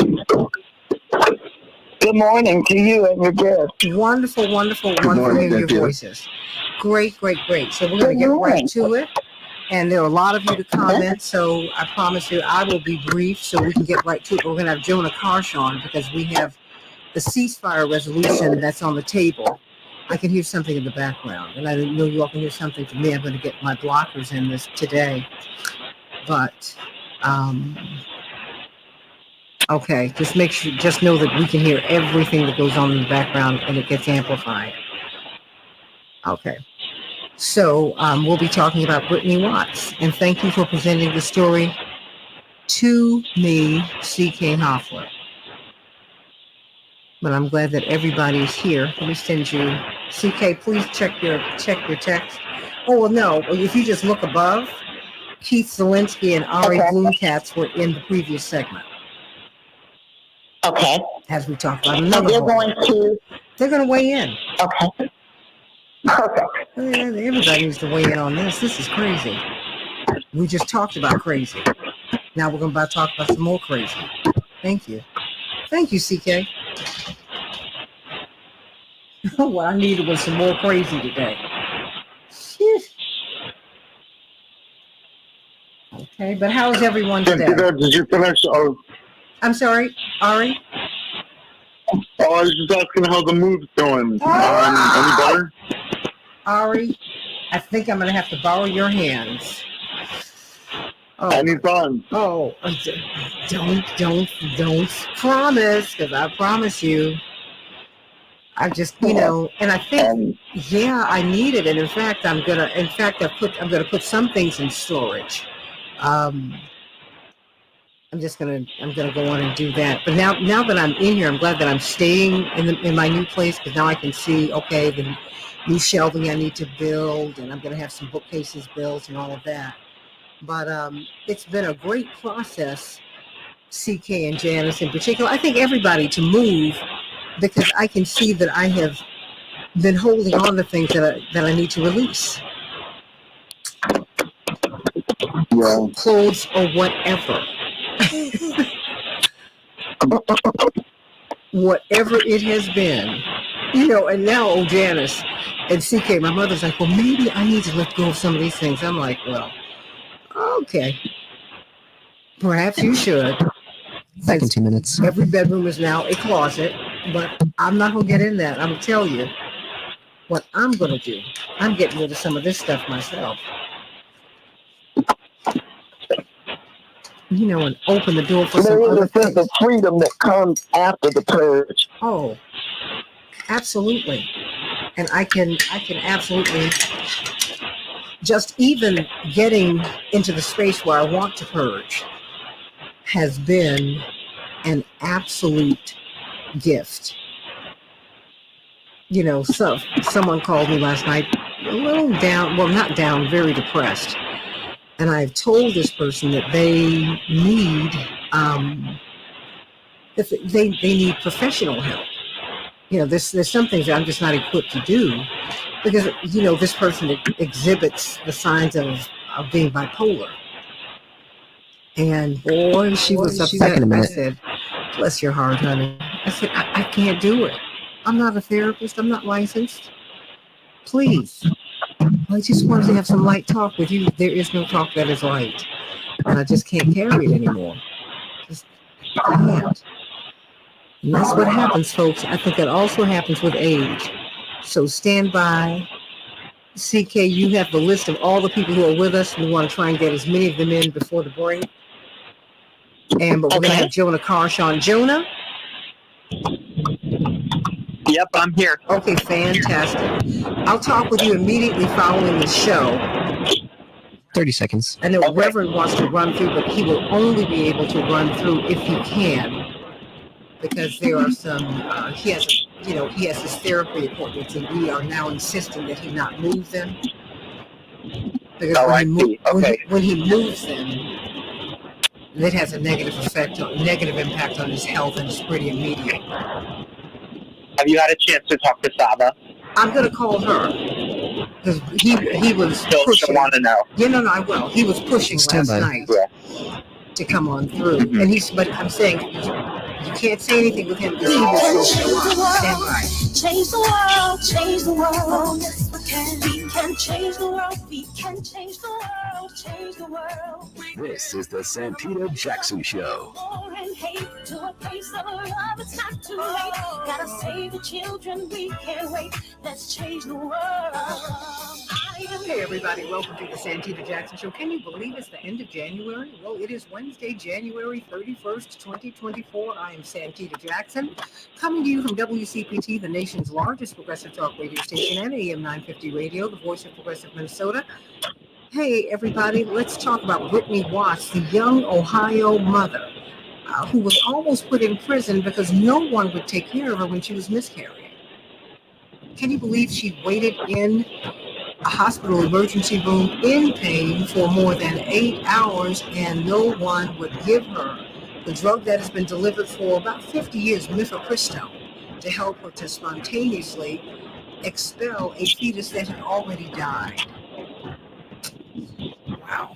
Speaker 2: Good morning to you and your guest.
Speaker 1: Wonderful, wonderful, wonderful hearing your voices. Great, great, great. So we're going to get right to it. And there are a lot of you to comment, so I promise you I will be brief so we can get right to it. We're going to have Jonah Karsh on because we have the ceasefire resolution that's on the table. I can hear something in the background, and I know you all can hear something from me. I'm going to get my blockers in this today. But, okay, just know that we can hear everything that goes on in the background and it gets amplified. Okay. So we'll be talking about Brittany Watts, and thank you for presenting the story to me, C.K. Hoffler. But I'm glad that everybody's here. Let me send you, C.K., please check your text. Oh, well, no, if you just look above, Keith Zielinski and Ari Bloomkatz were in the previous segment.
Speaker 2: Okay.
Speaker 1: As we talked about.
Speaker 2: So
Speaker 1: they're going to weigh in.
Speaker 2: Okay. Perfect.
Speaker 1: Everybody needs to weigh in on this. This is crazy. We just talked about crazy. Now we're going to talk about some more crazy. Thank you. Thank you, CK. What I needed was some more crazy today. Shit. Okay, but how's everyone today?
Speaker 5: Did you finish?
Speaker 1: I'm sorry, Ari?
Speaker 5: I was just asking how the move's going. Any better?
Speaker 1: Ari, I think I'm going to have to borrow your hands. Oh.
Speaker 5: Anytime.
Speaker 1: Oh, don't promise, because I promise you. I just, and I think, I need it. And in fact, I'm gonna put some things in storage. I'm gonna go on and do that. But now that I'm in here, I'm glad that I'm staying in my new place, because now I can see, okay, the new shelving I need to build, and I'm gonna have some bookcases built and all of that. But it's been a great process, CK and Janice in particular. I think everybody to move, because I can see that I have been holding on to things that I need to release. Yeah. Clothes or whatever. Whatever it has been. And now, Janice and CK, my mother's like, well, maybe I need to let go of some of these things. I'm like, well, okay. Perhaps you should.
Speaker 4: Back in 2 minutes.
Speaker 1: Every bedroom is now a closet, but I'm not going to get in that. I'm going to tell you what I'm going to do. I'm getting rid of some of this stuff myself. And open the door for some other things. There is a sense of
Speaker 2: freedom that comes after the purge.
Speaker 1: Oh, absolutely. And I can absolutely, just even getting into the space where I want to purge has been an absolute gift. So someone called me last night a little down, well, not down, very depressed. And I've told this person that they need they need professional help. There's some things that I'm just not equipped to do, because this person exhibits the signs of being bipolar. And boy, she was upset. I said, "Bless your heart, honey." I said, I can't do it. I'm not a therapist. I'm not licensed. Please. I just wanted to have some light talk with you. There is no talk that is light. And I just can't carry it anymore. I can't. And that's what happens, folks. I think that also happens with age. So stand by. CK, you have the list of all the people who are with us. We want to try and get as many of them in before the break. But we're going to have Jonah Karsh on. Jonah?
Speaker 10: Yep, I'm here.
Speaker 1: Okay, fantastic. I'll talk with you immediately following the show.
Speaker 4: 30 seconds.
Speaker 1: I know Reverend wants to run through, but he will only be able to run through if he can, because there are some, he has his therapy appointments, and we are now insisting that he not move them. Because when he moves them, that has a negative impact on his health, and it's pretty immediate.
Speaker 10: Have you had a chance to talk to Saba?
Speaker 1: I'm going to call her, because he was pushing.
Speaker 10: Still want to know.
Speaker 1: Yeah, no, I will. He was pushing last night to come on through, and but I'm saying You can't say anything with him because he will still show up. Stand by.
Speaker 6: Change the world, change the world. Yes, we can. We can change the world. We can change the world, change the world.
Speaker 7: This is the Santita Jackson Show.
Speaker 6: War and hate to a place of love. It's not too late. Gotta save the children. We can't wait. Let's change the world.
Speaker 1: Hey everybody, welcome to the Santita Jackson Show. Can you believe it's the end of January? Well, it is Wednesday, January 31st, 2024. I am Santita Jackson, coming to you from WCPT, the nation's largest progressive talk radio station, and AM 950 Radio, the voice of progressive Minnesota. Hey everybody, let's talk about Brittany Watts, the young Ohio mother who was almost put in prison because no one would take care of her when she was miscarrying. Can you believe she waited in a hospital emergency room in pain for more than 8 hours and no one would give her the drug that has been delivered for about 50 years, mifepristone, to help her to spontaneously expel a fetus that had already died? Wow.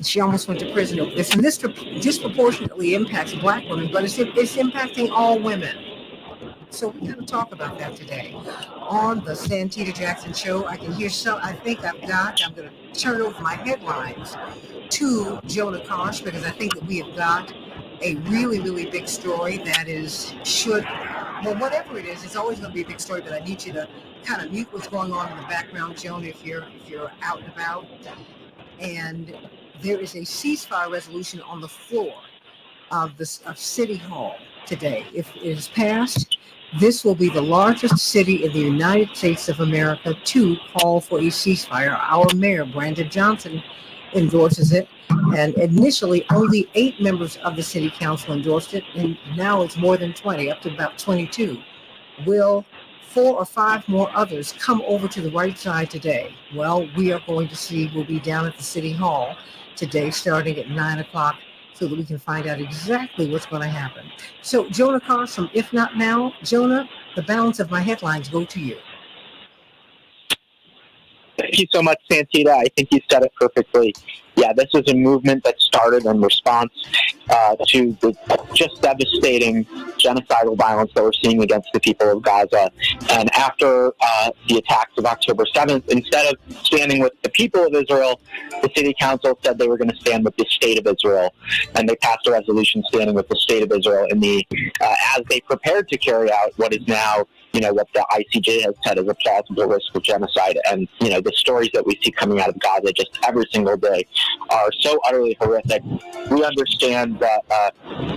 Speaker 1: She almost went to prison over this. And this disproportionately impacts Black women, but it's impacting all women. So we're going to talk about that today on the Santita Jackson Show. I can hear I'm going to turn over my headlines to Jonah Kosh because I think that we have got a really, really big story that whatever it is, it's always going to be a big story, but I need you to kind of mute what's going on in the background, Jonah, if you're out and about. And there is a ceasefire resolution on the floor of City Hall today. If it is passed, this will be the largest city in the United States of America to call for a ceasefire. Our mayor, Brandon Johnson, endorses it. And initially, only 8 members of the city council endorsed it. And now it's more than 20, up to about 22. Will 4 or 5 more others come over to the right side today? Well, we are going to see. We'll be down at the City Hall today, starting at 9 o'clock. So that we can find out exactly what's going to happen. So Jonah Kosh from If Not Now. Jonah, the balance of my headlines go to you.
Speaker 10: Thank you so much, Santita. I think you said it perfectly. Yeah, this is a movement that started in response to the just devastating genocidal violence that we're seeing against the people of Gaza. And after the attacks of October 7th, instead of standing with the people of Israel, the city council said they were going to stand with the state of Israel. And they passed a resolution standing with the state of Israel in as they prepared to carry out what is now what the ICJ has said is a plausible risk of genocide. And, the stories that we see coming out of Gaza just every single day are so utterly horrific. We understand that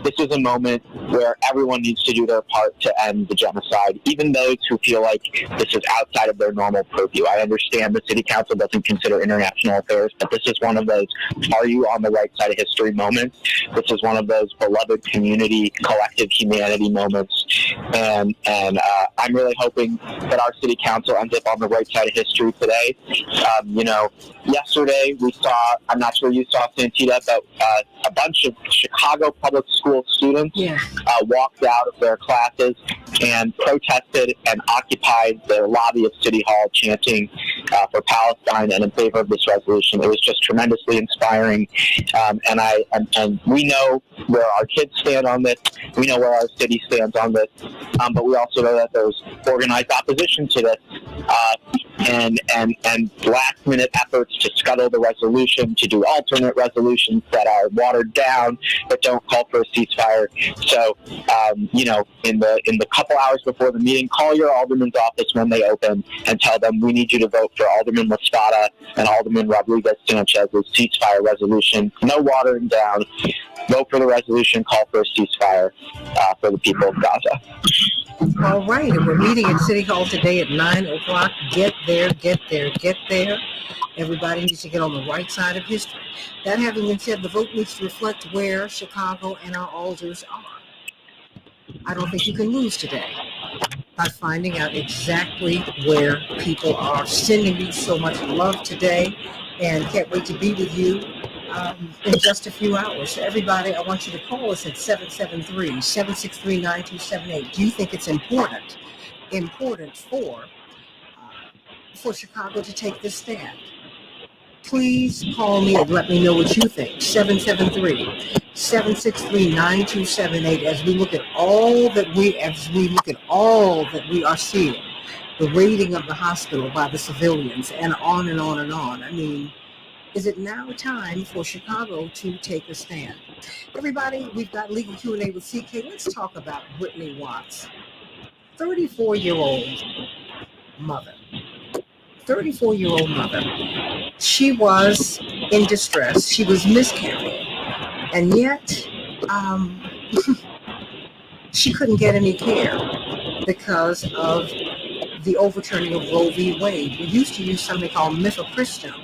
Speaker 10: this is a moment where everyone needs to do their part to end the genocide, even those who feel like this is outside of their normal purview. I understand the city council doesn't consider international affairs, but this is one of those are you on the right side of history moments. This is one of those beloved community, collective humanity moments. And I'm really hoping that our city council ends up on the right side of history today. Yesterday we saw, I'm not sure you saw, Santita, but a bunch of Chicago public school students walked out of their classes and protested and occupied the lobby of City Hall chanting for Palestine and in favor of this resolution. It was just tremendously inspiring. And we know where our kids stand on this. We know where our city stands on this. But we also know that there's organized opposition to this and last-minute efforts to scuttle the resolution, to do alternate resolutions that are watered down, that don't call for a ceasefire. So, in the couple hours before the meeting, call your alderman's office when they open and tell them we need you to vote for Alderman Laspada and Alderman Rodriguez Sanchez's ceasefire resolution. No watering down. Vote for the resolution. Call for a ceasefire for the people of Gaza.
Speaker 1: All right, and we're meeting at City Hall today at 9 o'clock. Get there, get there, get there. Everybody needs to get on the right side of history. That having been said, the vote needs to reflect where Chicago and our alders are. I don't think you can lose today by finding out exactly where people are. Sending you so much love today and can't wait to be with you in just a few hours. So everybody, I want you to call us at 773-763-9278. Do you think it's important for Chicago to take this stand? please call me and let me know what you think. 773-763-9278 as we look at all that we are seeing, the raiding of the hospital by the civilians, and on and on and on. I mean, is it now time for Chicago to take a stand? Everybody, we've got Legal Q&A with CK. Let's talk about Whitney Watts, 34-year-old mother. 34-year-old mother. She was in distress. She was miscarrying. And yet, she couldn't get any care because of the overturning of Roe v. Wade. We used to use something called mifepristone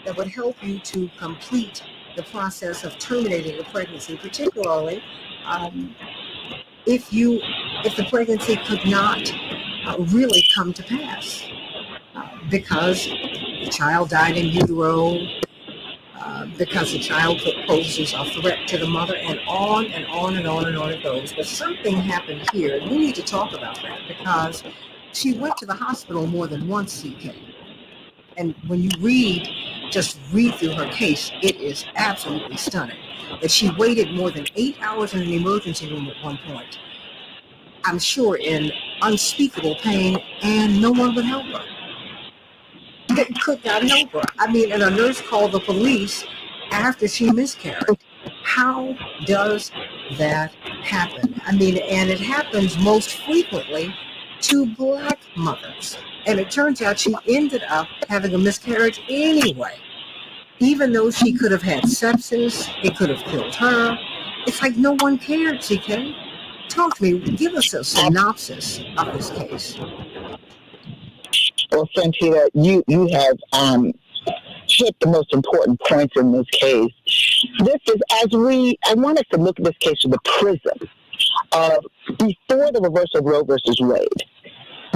Speaker 1: that would help you to complete the process of terminating a pregnancy, particularly if the pregnancy could not really come to pass because the child died in utero, because the child poses a threat to the mother, and on and on and on and on it goes. But something happened here, and we need to talk about that because she went to the hospital more than once, CK. And when you just read through her case, it is absolutely stunning that she waited more than 8 hours in an emergency room at one point. I'm sure in unspeakable pain, and no one would help her. They could not help her. I mean, and a nurse called the police after she miscarried. How does that happen? I mean, and it happens most frequently to Black mothers. And it turns out she ended up having a miscarriage anyway. Even though she could have had sepsis, it could have killed her. It's like no one cared, CK. Talk to me. Give us a synopsis of this case.
Speaker 11: Well, Santita, you have hit the most important points in this case. This is I want us to look at this case through the prism of before the reversal of Roe versus Wade.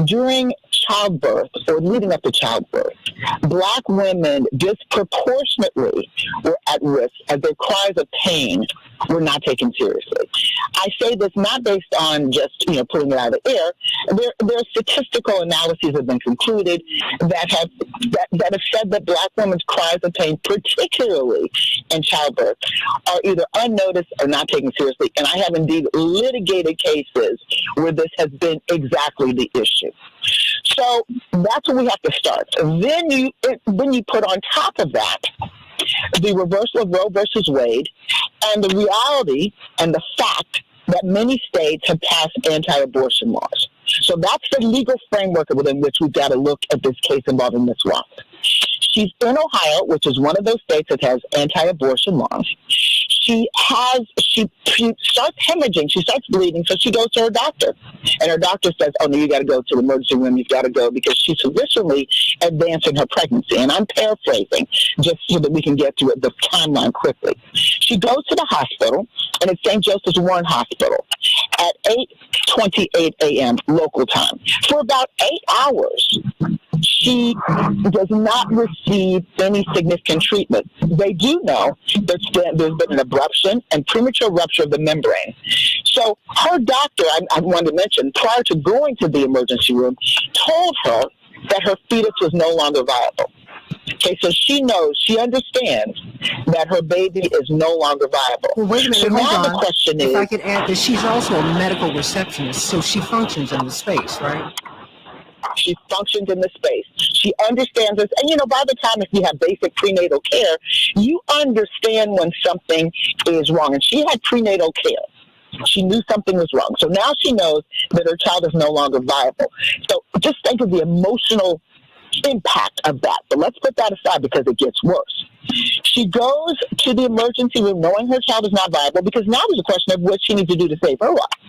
Speaker 11: During childbirth or leading up to childbirth, Black women disproportionately were at risk as their cries of pain were not taken seriously. I say this not based on just pulling it out of the air. There are statistical analyses have been concluded that have said that Black women's cries of pain, particularly in childbirth, are either unnoticed or not taken seriously. And I have indeed litigated cases where this has been exactly the issue. So that's where we have to start. Then you put on top of that the reversal of Roe versus Wade and the reality and the fact that many states have passed anti-abortion laws. So that's the legal framework within which we've got to look at this case involving Ms. Watts. She's in Ohio, which is one of those states that has anti-abortion laws. She starts hemorrhaging, she starts bleeding, so she goes to her doctor. And her doctor says, oh, no, you got to go to the emergency room, you've got to go, because she's sufficiently advancing her pregnancy. And I'm paraphrasing, just so that we can get to the timeline quickly. She goes to the hospital, and it's St. Joseph's Warren Hospital, at 8:28 a.m. local time. For about 8 hours, she does not receive any significant treatment. They do know there's been an abruption and premature rupture of the membrane. So her doctor, I wanted to mention, prior to going to the emergency room, told her that her fetus was no longer viable. Okay, so she understands that her baby is no longer viable.
Speaker 1: Well, wait a minute,
Speaker 11: so
Speaker 1: hold
Speaker 11: now
Speaker 1: on.
Speaker 11: The question
Speaker 1: if
Speaker 11: is,
Speaker 1: I could add that she's also a medical receptionist, so she functions in the space, right?
Speaker 11: She functions in the space. She understands this. And, by the time if you have basic prenatal care, you understand when something is wrong. And she had prenatal care. She knew something was wrong. So now she knows that her child is no longer viable. So just think of the emotional impact of that. But let's put that aside because it gets worse. She goes to the emergency room knowing her child is not viable because now there's a question of what she needs to do to save her life.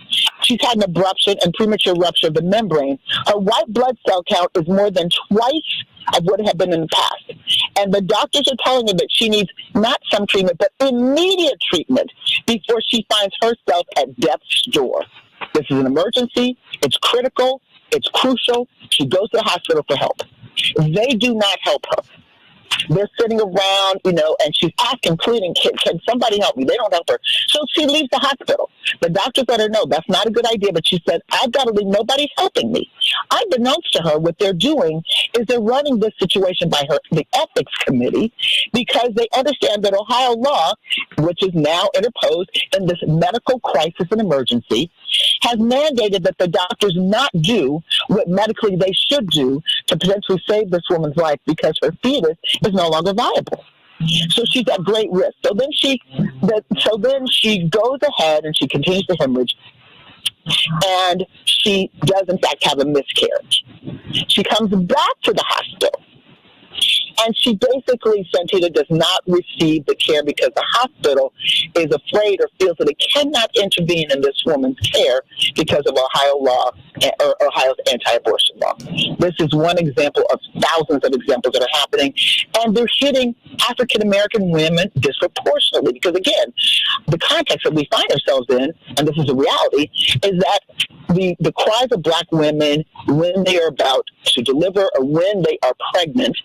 Speaker 11: She's had an abruption and premature rupture of the membrane. Her white blood cell count is more than twice of what it had been in the past. And the doctors are telling her that she needs not some treatment, but immediate treatment before she finds herself at death's door. This is an emergency. It's critical. It's crucial. She goes to the hospital for help. They do not help her. They're sitting around, and she's asking, pleading, can somebody help me? They don't help her. So she leaves the hospital. The doctors let her know that's not a good idea, but she said, I've got to leave. Nobody's helping me. Unbeknownst to her, what they're doing is they're running this situation by the ethics committee because they understand that Ohio law, which is now interposed in this medical crisis and emergency, has mandated that the doctors not do what medically they should do to potentially save this woman's life because her fetus is no longer viable. So she's at great risk. So then she goes ahead and she continues to hemorrhage, and she does in fact have a miscarriage. She comes back to the hospital, and she basically, Santita, does not receive the care because the hospital is afraid or feels that it cannot intervene in this woman's care because of Ohio law, or Ohio's anti-abortion law. This is one example of thousands of examples that are happening, and they're hitting African-American women disproportionately because, again, the context that we find ourselves in, and this is a reality, is that the cries of Black women when they are about to deliver or when they are pregnant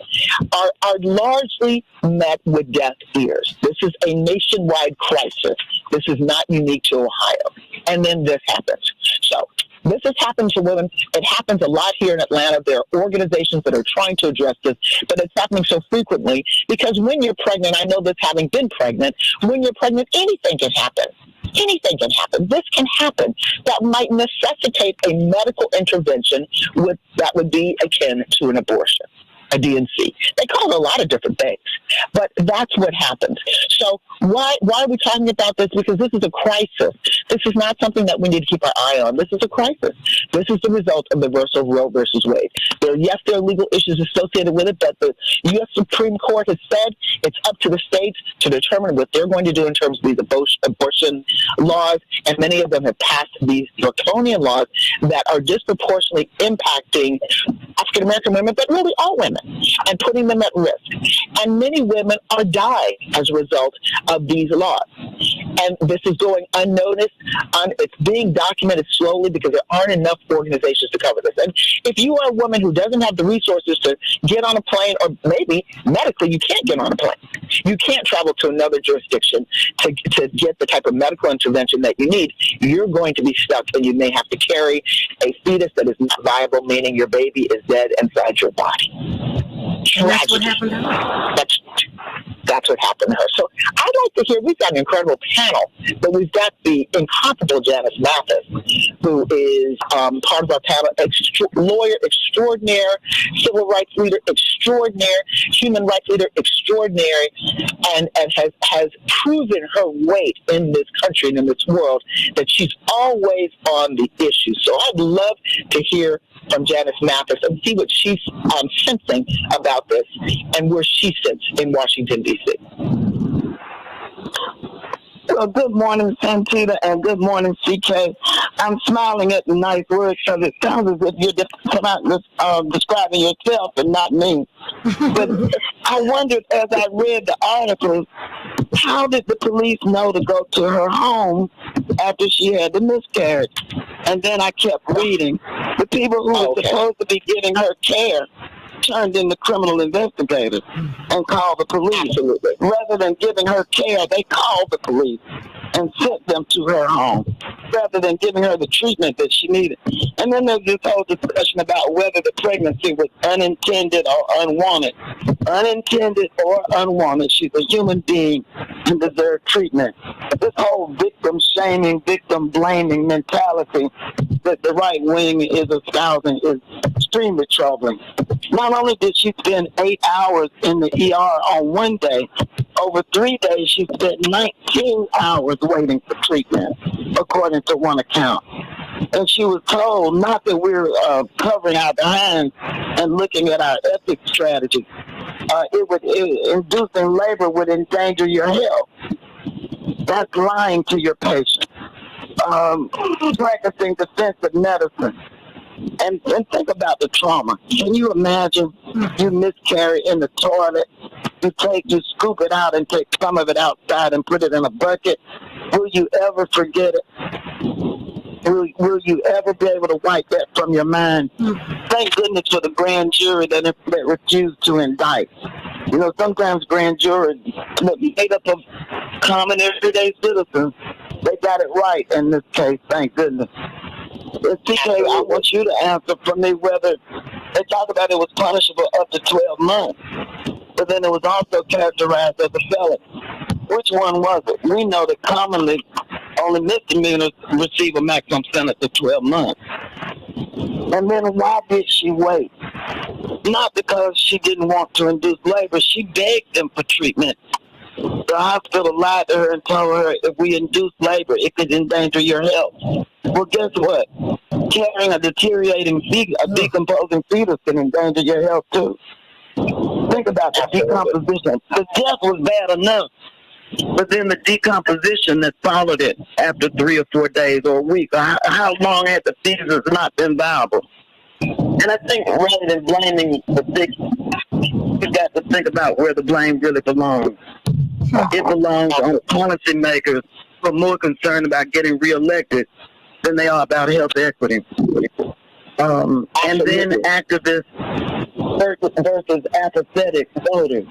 Speaker 11: are largely met with deaf ears. This is a nationwide crisis. This is not unique to Ohio. And then this happens. So this has happened to women. It happens a lot here in Atlanta. There are organizations that are trying to address this, but it's happening so frequently because when you're pregnant, I know this having been pregnant, when you're pregnant, anything can happen. Anything can happen. This can happen. That might necessitate a medical intervention that would be akin to an abortion, a DNC. They call it a lot of different things, but that's what happens. So why are we talking about this? Because this is a crisis. This is not something that we need to keep our eye on. This is a crisis. This is the result of the reversal of Roe versus Wade. There are legal issues associated with it, but the U.S. Supreme Court has said it's up to the states to determine what they're going to do in terms of these abortion laws, and many of them have passed these draconian laws that are disproportionately impacting African-American women, but really all women, and putting them at risk. And many women are dying as a result of these laws. And this is going unnoticed. It's being documented slowly because there aren't enough organizations to cover this. And if you are a woman who doesn't have the resources to get on a plane, or maybe medically you can't get on a plane, you can't travel to another jurisdiction to get the type of medical intervention that you need, you're going to be stuck, and you may have to carry a fetus that is not viable, meaning your baby is dead inside your body.
Speaker 1: And that's what happened to her.
Speaker 11: That's what happened to her. So I'd like to hear, we've got an incredible panel, but we've got the incomparable Janice Mathis, who is part of our panel, lawyer extraordinaire, civil rights leader extraordinaire, human rights leader extraordinary, and has proven her weight in this country and in this world, that she's always on the issue. So I'd love to hear from Janice Mathis and see what she's sensing about this and where she sits in Washington, D.C.
Speaker 12: Well, good morning, Santita, and good morning, CK. I'm smiling at the nice words because it sounds as if you're describing yourself and not me. But I wondered, as I read the article, how did the police know to go to her home after she had the miscarriage? And then I kept reading. The people who were supposed to be giving her care turned into criminal investigators and called the police.
Speaker 11: Absolutely.
Speaker 12: Rather than giving her care, they called the police and sent them to her home rather than giving her the treatment that she needed. And then there's this whole discussion about whether the pregnancy was unintended or unwanted. Unintended or unwanted, she's a human being and deserves treatment. This whole victim shaming, victim blaming mentality that the right wing is espousing is extremely troubling. Not only did she spend 8 hours in the ER on one day, over 3 days she spent 19 hours waiting for treatment, according to one account. And she was told not that we're covering our behinds and looking at our ethics strategy. Inducing labor would endanger your health. That's lying to your patient. Practicing defensive medicine. And think about the trauma. Can you imagine you miscarry in the toilet? You scoop it out and take some of it outside and put it in a bucket. Will you ever forget it? Will you ever be able to wipe that from your mind? Thank goodness for the grand jury that refused to indict. You know, sometimes grand juries made up of common everyday citizens. They got it right in this case, thank goodness. TK, I want you to answer for me whether they talk about it was punishable up to 12 months, but then it was also characterized as a felony. Which one was it? We know that commonly only misdemeanors receive a maximum sentence of 12 months. And then why did she wait? Not because she didn't want to induce labor. She begged them for treatment. The hospital lied to her and told her if we induce labor, it could endanger your health. Well, guess what? Carrying a deteriorating, decomposing fetus can endanger your health too. Think about the decomposition. The death was bad enough, but then the decomposition that followed it after 3 or 4 days or a week. How long had the fetus not been viable? And I think rather than blaming the victim, we got to think about where the blame really belongs. It belongs on policymakers who are more concerned about getting reelected than they are about health equity. And then activists versus apathetic voters.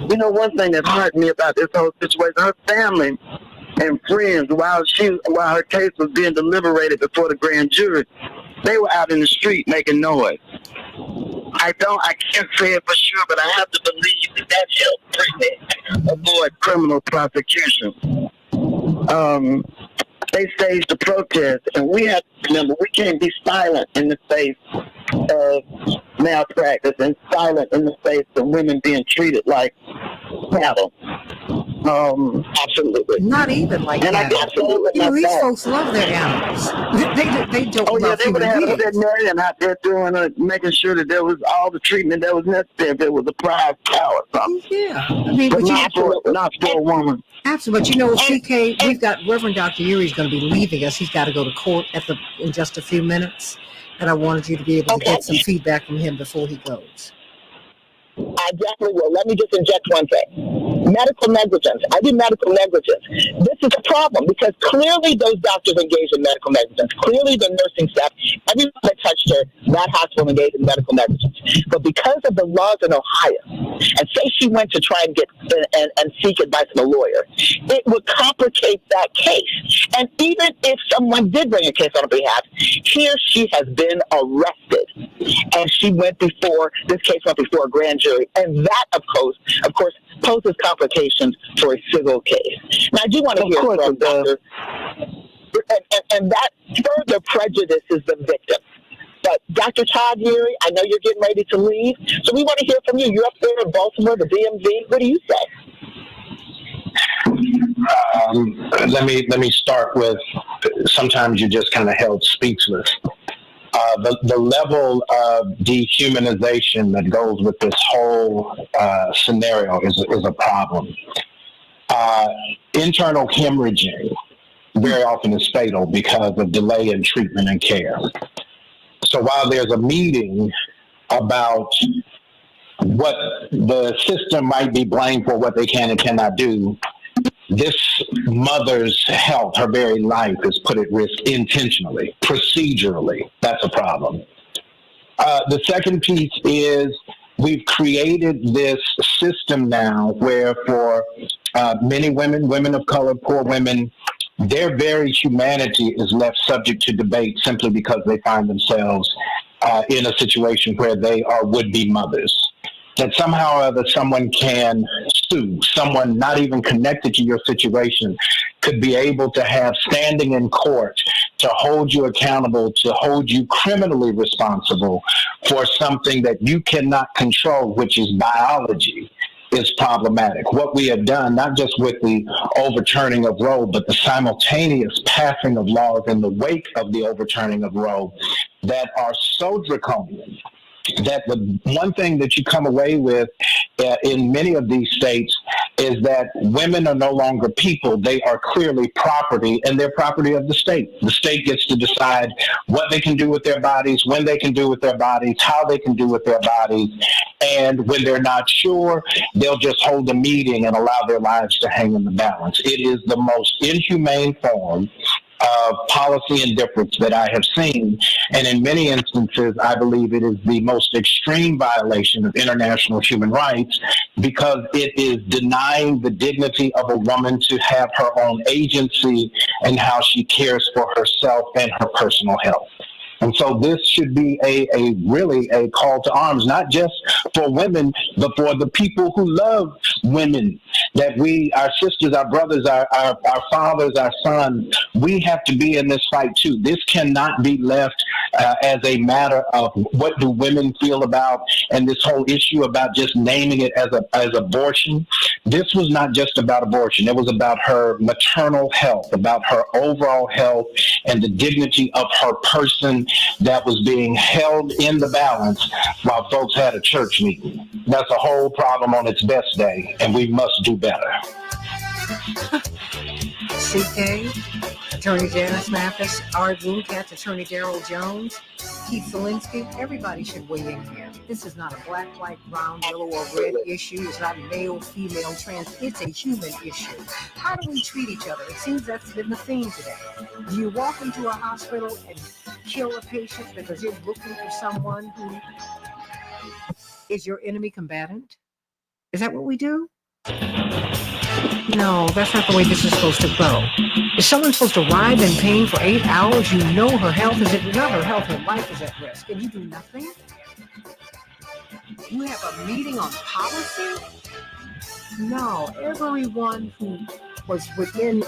Speaker 12: You know, one thing that hurt me about this whole situation, her family and friends, while her case was being deliberated before the grand jury, they were out in the street making noise. I can't say it for sure, but I have to believe that helped treatment avoid criminal prosecution. They staged a protest, and we have to remember we can't be silent in the face of malpractice and silent in the face of women being treated like cattle. Absolutely.
Speaker 1: Not even like that. You know, these folks love their animals. They don't love
Speaker 12: they would have had a
Speaker 1: human beings.
Speaker 12: veterinarian out there doing making sure that there was all the treatment that was necessary if it was a prize cow or something.
Speaker 1: Yeah. I mean,
Speaker 12: but not for a woman.
Speaker 1: Absolutely. But you know, CK, we've got Reverend Dr. Uri's going to be leaving us. He's got to go to court in just a few minutes. And I wanted you to be able to get some feedback from him before he goes.
Speaker 11: I definitely will. Let me just inject one thing. Medical negligence. I do medical negligence. This is a problem because clearly those doctors engaged in medical negligence. Clearly the nursing staff, everyone that touched her, that hospital engaged in medical negligence. But because of the laws in Ohio, and say she went to try and get and seek advice from a lawyer, it would complicate that case. And even if someone did bring a case on her behalf, here she has been arrested. And this case went before a grand jury. And that, of course, poses complications for a civil case. Now, I do want to hear from Dr. And that further prejudices the victim. But Dr. Todd Uri, I know you're getting ready to leave, so we want to hear from you. You're up there in Baltimore, the DMV. What do you say?
Speaker 9: Let me start with, sometimes you just kind of held speechless. The level of dehumanization that goes with this whole scenario is a problem. Internal hemorrhaging very often is fatal because of delay in treatment and care. So while there's a meeting about what the system might be blamed for, what they can and cannot do, this mother's health, her very life, is put at risk intentionally, procedurally. That's a problem. The second piece is we've created this system now where for many women of color, poor women, their very humanity is left subject to debate simply because they find themselves in a situation where they are would-be mothers. That somehow or other someone can sue, someone not even connected to your situation could be able to have standing in court to hold you accountable, to hold you criminally responsible for something that you cannot control, which is biology, is problematic. What we have done, not just with the overturning of Roe, but the simultaneous passing of laws in the wake of the overturning of Roe that are so draconian that the one thing that you come away with in many of these states is that women are no longer people. They are clearly property, and they're property of the state. The state gets to decide what they can do with their bodies, when they can do with their bodies, how they can do with their bodies. And when they're not sure, they'll just hold a meeting and allow their lives to hang in the balance. It is the most inhumane form policy indifference that I have seen. And in many instances, I believe it is the most extreme violation of international human rights because it is denying the dignity of a woman to have her own agency and how she cares for herself and her personal health. And so this should be a really a call to arms, not just for women, but for the people who love women, that we, our sisters, our brothers, our fathers, our sons, we have to be in this fight too. This cannot be left as a matter of what do women feel about, and this whole issue about just naming it as abortion. This was not just about abortion. It was about her maternal health, about her overall health, and the dignity of her person that was being held in the balance while folks had a church meeting. That's a whole problem on its best day, and we must do better.
Speaker 1: CK, Attorney Janice Mathis, Art Woodcats, Attorney Daryl Jones, Keith Zielinski, everybody should weigh in here. This is not a black, white, brown, yellow, or red issue. It's not male, female, trans. It's a human issue. How do we treat each other? It seems that's been the theme today. Do you walk into a hospital and kill a patient because you're looking for someone who is your enemy combatant? Is that what we do? No, that's not the way this is supposed to go. Is someone supposed to writhe in pain for 8 hours? You know her health is at not her health, her life is at risk, and you do nothing? You have a meeting on policy? No, everyone who was within,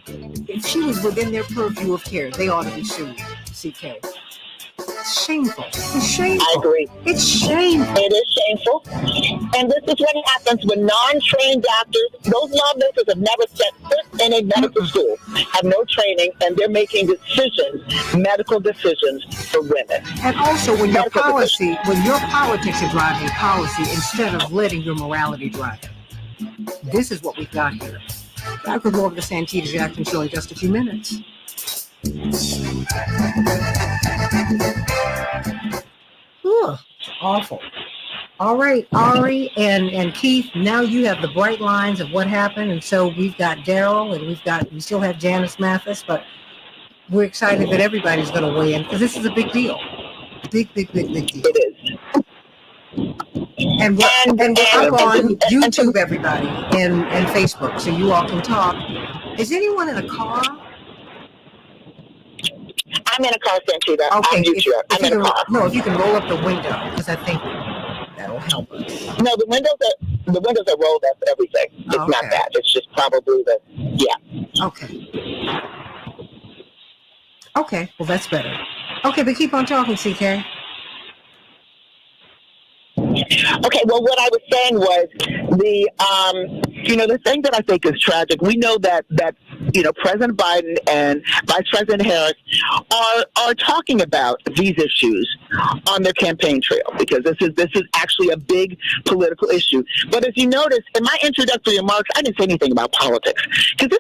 Speaker 1: if she was within their purview of care, they ought to be sued, CK. It's shameful. It's shameful.
Speaker 11: I agree.
Speaker 1: It's shameful.
Speaker 11: It is shameful. And this is what happens when non-trained doctors, those law nurses have never set foot in a medical school, have no training, and they're making decisions, medical decisions for women.
Speaker 1: And also when your policy, when your politics are driving policy instead of letting your morality drive it. This is what we've got here. I could go over to Santita Jackson Show in just a few minutes. Ugh, awful. All right, Ari and Keith, now you have the bright lines of what happened, and so we've got Daryl, and we still have Janice Mathis, but we're excited that everybody's going to weigh in because this is a big deal. Big deal.
Speaker 11: It is.
Speaker 1: And we're up on YouTube, everybody, and Facebook, so you all can talk. Is anyone in a car?
Speaker 11: I'm in a car, Santita.
Speaker 1: Okay,
Speaker 11: I'm in a car.
Speaker 1: No, if you can roll up the window, because I think that'll help us.
Speaker 11: No, the windows are rolled up. Everything. It's not that. It's just probably
Speaker 1: Okay. Okay. Well, that's better. Okay, but keep on talking, CK.
Speaker 11: Okay, well, what I was saying was the thing that I think is tragic. We know that President Biden and Vice President Harris are talking about these issues on their campaign trail because this is actually a big political issue. But as you notice in my introductory remarks, I didn't say anything about politics because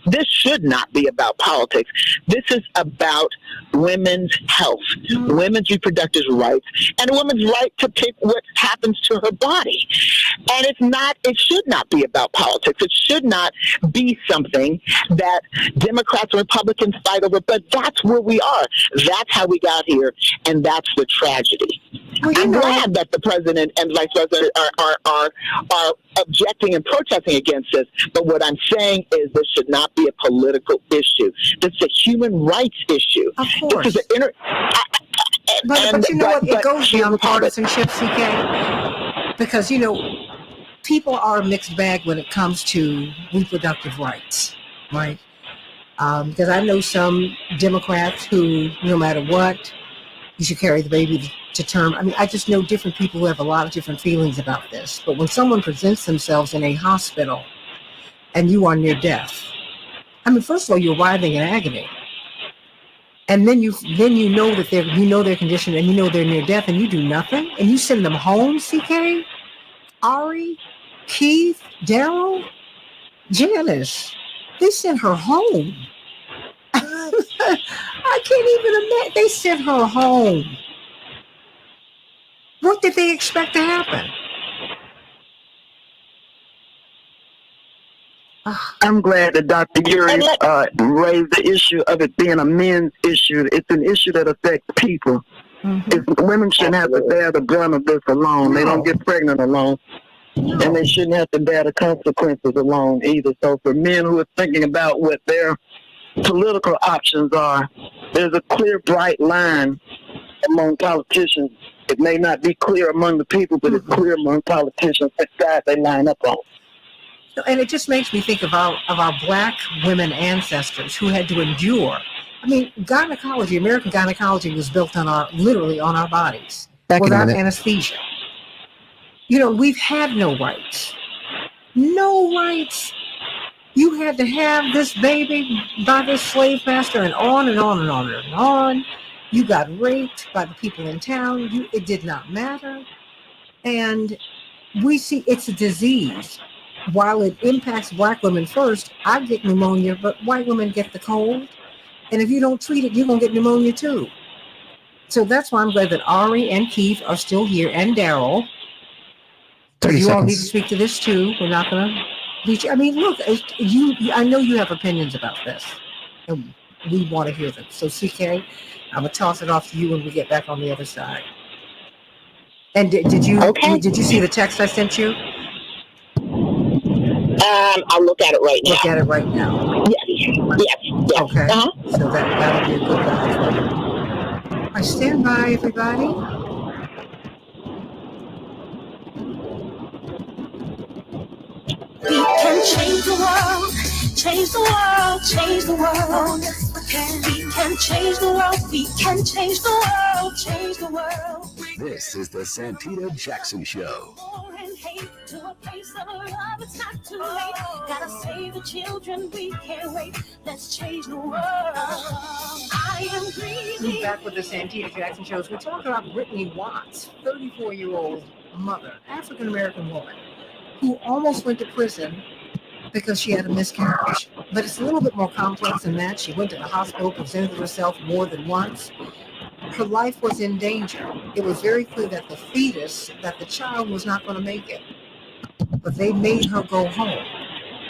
Speaker 11: this should not be about politics. This is about women's health, women's reproductive rights, and a woman's right to pick what happens to her body. And it should not be about politics. It should not be something that Democrats and Republicans fight over, but that's where we are. That's how we got here, and that's the tragedy. I'm glad that the president and vice president are objecting and protesting against this, but what I'm saying is this should not be a political issue. This is a human rights issue.
Speaker 1: Of course.
Speaker 11: This is an
Speaker 1: but you know what? It goes beyond partisanship, CK, because, people are a mixed bag when it comes to reproductive rights, right? Because I know some Democrats who, no matter what, you should carry the baby to term. I mean, I just know different people who have a lot of different feelings about this. But when someone presents themselves in a hospital and you are near death, I mean, first of all, you're writhing in agony. And then you know that their condition and you know they're near death and you do nothing and you send them home, CK, Ari, Keith, Daryl, Janice. They sent her home. I can't even imagine. They sent her home. What did they expect to happen?
Speaker 12: I'm glad that Dr. Yuri raised the issue of it being a men's issue. It's an issue that affects people. Women shouldn't have to bear the brunt of this alone. They don't get pregnant alone. And they shouldn't have to bear the consequences alone either. So for men who are thinking about what their political options are, there's a clear, bright line among politicians. It may not be clear among the people, but it's clear among politicians what side they line up on.
Speaker 1: And it just makes me think of our Black women ancestors who had to endure. I mean, gynecology, American gynecology was built literally on our bodies without anesthesia. You know, we've had no rights. No rights. You had to have this baby by this slave master and on and on and on and on. You got raped by the people in town. It did not matter. And we see it's a disease. While it impacts Black women first, I get pneumonia, but white women get the cold. And if you don't treat it, you're going to get pneumonia too. So that's why I'm glad that Ari and Keith are still here, and Daryl. You all need to speak to this too. We're not going to reach. I mean, look, I know you have opinions about this, and we want to hear them. So CK, I'm going to toss it off to you when we get back on the other side. And did you see the text I sent you?
Speaker 11: I'll look at it right now.
Speaker 1: Look at it right now.
Speaker 11: Yes.
Speaker 1: Okay. So that'll be a good guide. I stand by, everybody.
Speaker 6: We can change the world, change the world, change the world. We can change the world, we can change the world, change the world.
Speaker 7: This is the Santita Jackson Show.
Speaker 6: To a place of love, it's not too late. Gotta save the children, we can't wait. Let's change the world. I am greedy.
Speaker 1: Back with the Santita Jackson shows. We're talking about Brittany Watts, 34-year-old mother, African-American woman, who almost went to prison because she had a miscarriage. But it's a little bit more complex than that. She went to the hospital, presented herself more than once. Her life was in danger. It was very clear that the child was not going to make it. But they made her go home.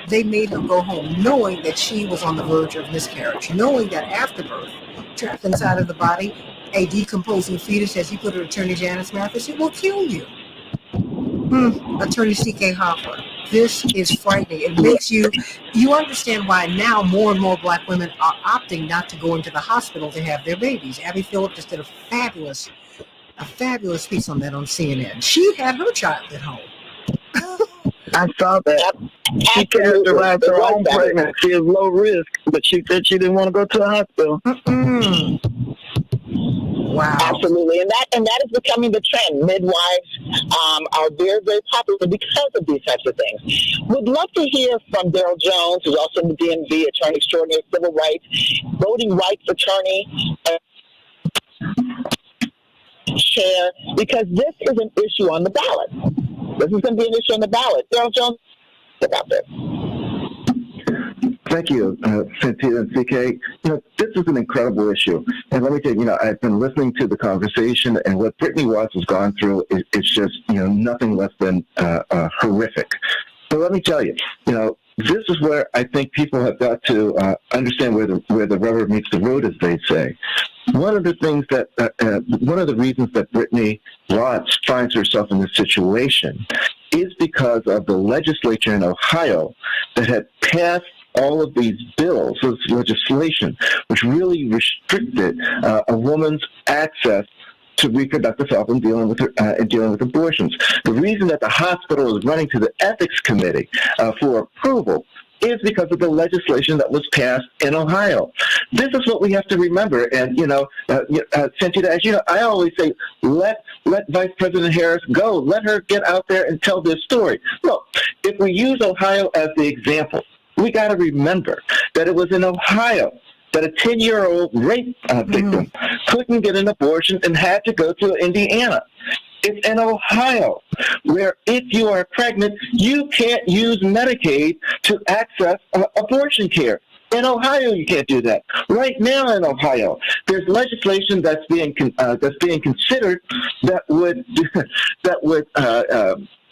Speaker 1: They made her go home knowing that she was on the verge of miscarriage, knowing that after birth, trapped inside of the body, a decomposing fetus, as you put it, Attorney Janice Mathis, it will kill you. Attorney C.K. Hoffler, this is frightening. It makes you understand why now more and more Black women are opting not to go into the hospital to have their babies. Abby Phillip just did a fabulous piece on that on CNN. She had her child at home.
Speaker 12: I saw that. She characterized her own pregnancy as low risk, but she said she didn't want to go to the hospital.
Speaker 1: Wow.
Speaker 11: Absolutely. And that is becoming the trend. Midwives are very, very popular because of these types of things. Would love to hear from Daryl Jones, who's also in the DMV, attorney extraordinary, civil rights, voting rights attorney, chair, because this is an issue on the ballot. This is going to be an issue on the ballot. Daryl Jones, about this.
Speaker 5: Thank you, Santita and CK. This is an incredible issue. And let me tell you, I've been listening to the conversation, and what Brittany Watts has gone through is just, nothing less than horrific. So let me tell you, this is where I think people have got to understand where the rubber meets the road, as they say. One of the things one of the reasons that Brittany Watts finds herself in this situation is because of the legislature in Ohio that had passed all of these bills, this legislation, which really restricted a woman's access to reproductive health and dealing with abortions. The reason that the hospital is running to the ethics committee for approval is because of the legislation that was passed in Ohio. This is what we have to remember. And, Santita, as you know, I always say, let Vice President Harris go. Let her get out there and tell this story. Look, if we use Ohio as the example, we got to remember that it was in Ohio that a 10-year-old rape victim couldn't get an abortion and had to go to Indiana. It's in Ohio where if you are pregnant, you can't use Medicaid to access abortion care. In Ohio, you can't do that. Right now in Ohio, there's legislation that's being considered that would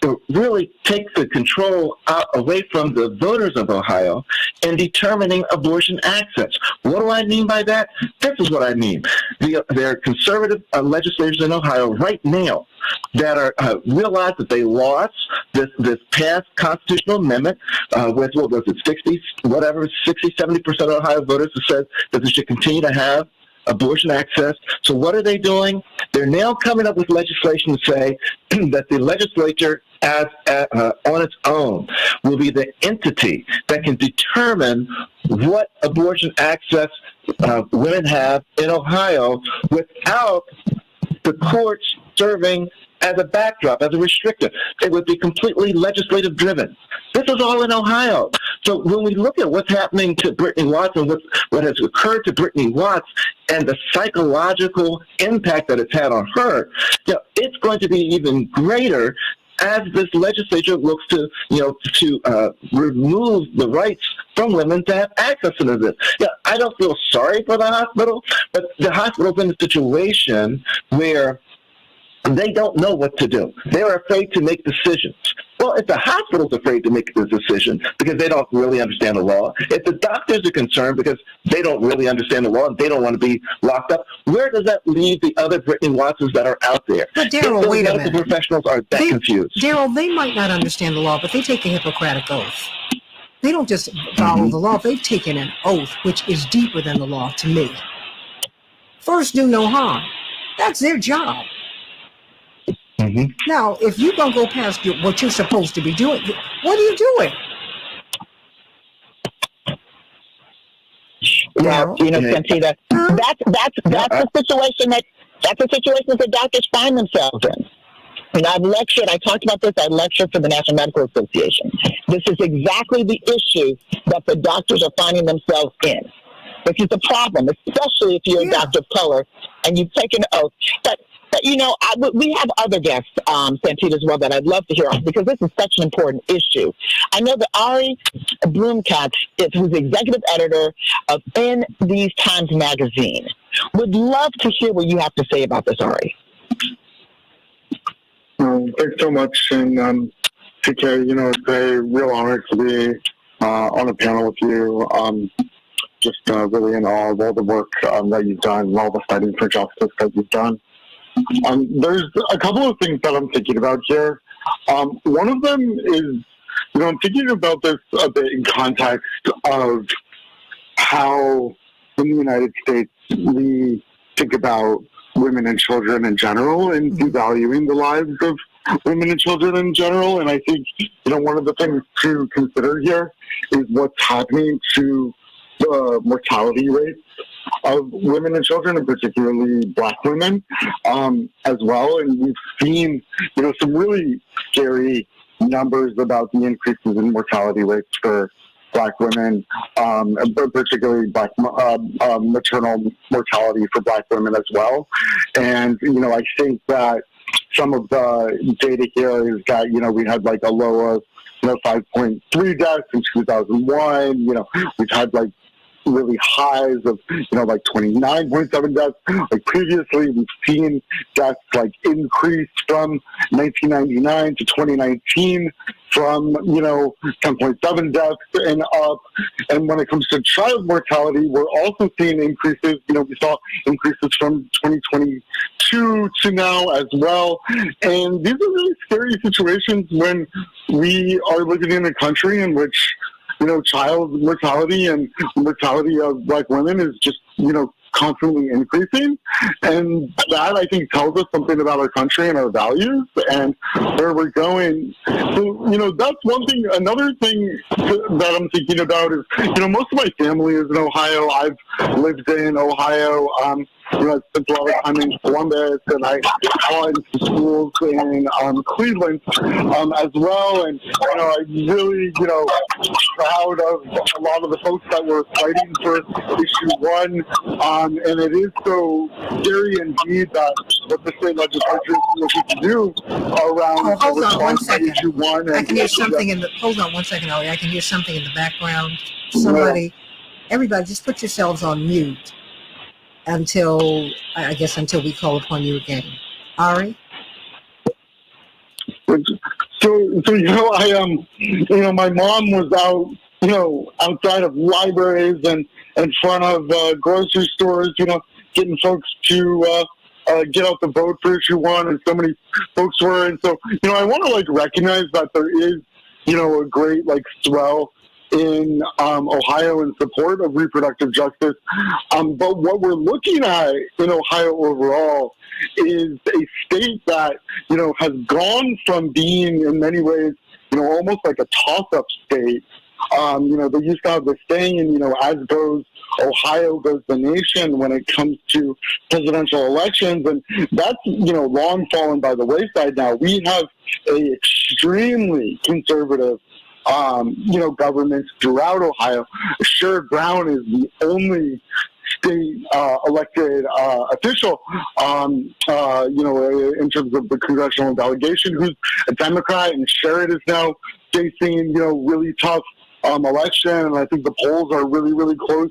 Speaker 9: to really take the control away from the voters of Ohio in determining abortion access. What do I mean by that? This is what I mean. There are conservative legislators in Ohio right now that are realize that they lost this past constitutional amendment with, what was it, 70% of Ohio voters who said that they should continue to have abortion access. So what are they doing? They're now coming up with legislation to say that the legislature on its own will be the entity that can determine what abortion access women have in Ohio without the courts serving as a backdrop, as a restrictor. It would be completely legislative driven. This is all in Ohio. So when we look at what's happening to Brittany Watts and what has occurred to Brittany Watts and the psychological impact that it's had on her, it's going to be even greater as this legislature looks to, remove the rights from women to have access to this. I don't feel sorry for the hospital, but the hospital's in a situation where they don't know what to do. They're afraid to make decisions. Well, if the hospital's afraid to make this decision because they don't really understand the law, if the doctors are concerned because they don't really understand the law and they don't want to be locked up, where does that leave the other Brittany Watsons that are out there?
Speaker 1: But Daryl, wait a minute.
Speaker 9: Medical professionals are that confused.
Speaker 1: Daryl, they might not understand the law, but they take a Hippocratic oath. They don't just follow the law. They've taken an oath, which is deeper than the law to me. First, do no harm. That's their job. Now, if you don't go past what you're supposed to be doing, what are you doing?
Speaker 11: Well, Santita, that's the situation that the doctors find themselves in. And I talked about this, I lectured for the National Medical Association. This is exactly the issue that the doctors are finding themselves in. This is a problem, especially if you're a doctor of color and you've taken an oath. But we have other guests, Santita, as well, that I'd love to hear on because this is such an important issue. I know that Ari Bloomkatz, who's the executive editor of In These Times magazine, would love to hear what you have to say about this, Ari.
Speaker 5: Thanks so much, and TK, it's a real honor to be on a panel with you. Just really in awe of all the work that you've done and all the fighting for justice that you've done. There's a couple of things that I'm thinking about here. One of them is, I'm thinking about this a bit in context of how in the United States we think about women and children in general and devaluing the lives of women and children in general. And I think, one of the things to consider here is what's happening to the mortality rates of women and children, and particularly Black women, as well. And we've seen, some really scary numbers about the increases in mortality rates for Black women, but particularly maternal mortality for Black women as well. And, I think that some of the data here is that, we had like a low of, 5.3 deaths in 2001. We've had like really highs of, 29.7 deaths. Like previously, we've seen deaths like increase from 1999 to 2019 from, 10.7 deaths and up. And when it comes to child mortality, we're also seeing increases. We saw increases from 2022 to now as well. And these are really scary situations when we are living in a country in which child mortality and mortality of Black women is just, constantly increasing. And that, I think, tells us something about our country and our values and where we're going. So, that's one thing. Another thing that I'm thinking about is, most of my family is in Ohio. I've lived in Ohio. I spent a lot of time in Columbus, and I taught in schools in Cleveland as well. And, I'm really, proud of a lot of the folks that were fighting for Issue 1. And it is so scary indeed that what the state legislature is looking to do around
Speaker 1: hold on 1 second.
Speaker 5: Issue 1.
Speaker 1: I can hear something hold on 1 second, Ollie. I can hear something in the background. Somebody, everybody, just put yourselves on mute until we call upon you again. Ari?
Speaker 5: So My mom was out, outside of libraries and in front of grocery stores, getting folks to get out the vote for issue 1, and so many folks were. And so, I want to recognize that there is, a great swell in Ohio in support of reproductive justice. But what we're looking at in Ohio overall is a state that, has gone from being in many ways, almost like a toss-up state. They used to have this saying, as goes Ohio goes the nation when it comes to presidential elections, and that's, long fallen by the wayside now. We have a extremely conservative governments throughout Ohio. Sherrod Brown is the only state elected official, in terms of the congressional delegation, who's a Democrat, and Sherrod is now facing, really tough election, and I think the polls are really, really close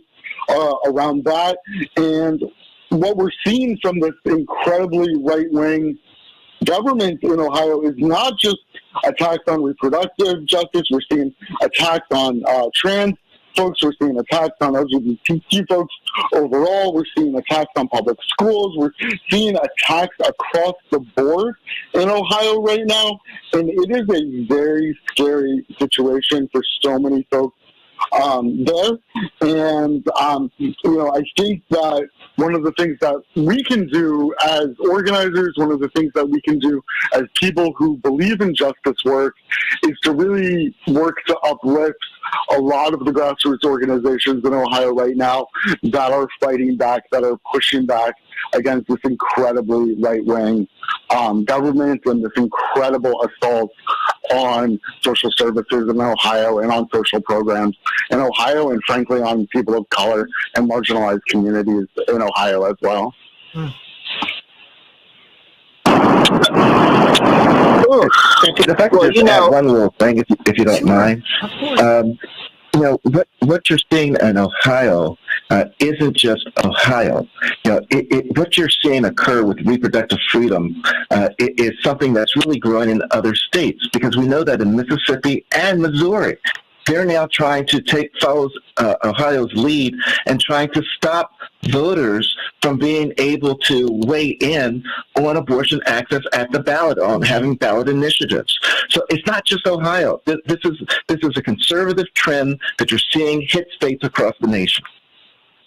Speaker 5: around that. And what we're seeing from this incredibly right-wing government in Ohio is not just attacks on reproductive justice. We're seeing attacks on trans folks. We're seeing attacks on LGBTQ folks overall. We're seeing attacks on public schools. We're seeing attacks across the board in Ohio right now. And it is a very scary situation for so many folks there. And, I think that one of the things that we can do as organizers, one of the things that we can do as people who believe in justice work, is to really work to uplift a lot of the grassroots organizations in Ohio right now that are fighting back, that are pushing back against this incredibly right-wing government and this incredible assault on social services in Ohio and on social programs in Ohio, and frankly on people of color and marginalized communities in Ohio as well.
Speaker 9: If I could just add one little thing, if you don't mind. What you're seeing in Ohio isn't just Ohio. What you're seeing occur with reproductive freedom is something that's really growing in other states, because we know that in Mississippi and Missouri, they're now trying to follow Ohio's lead and trying to stop voters from being able to weigh in on abortion access at the ballot, on having ballot initiatives. So it's not just Ohio. This is a conservative trend that you're seeing hit states across the nation.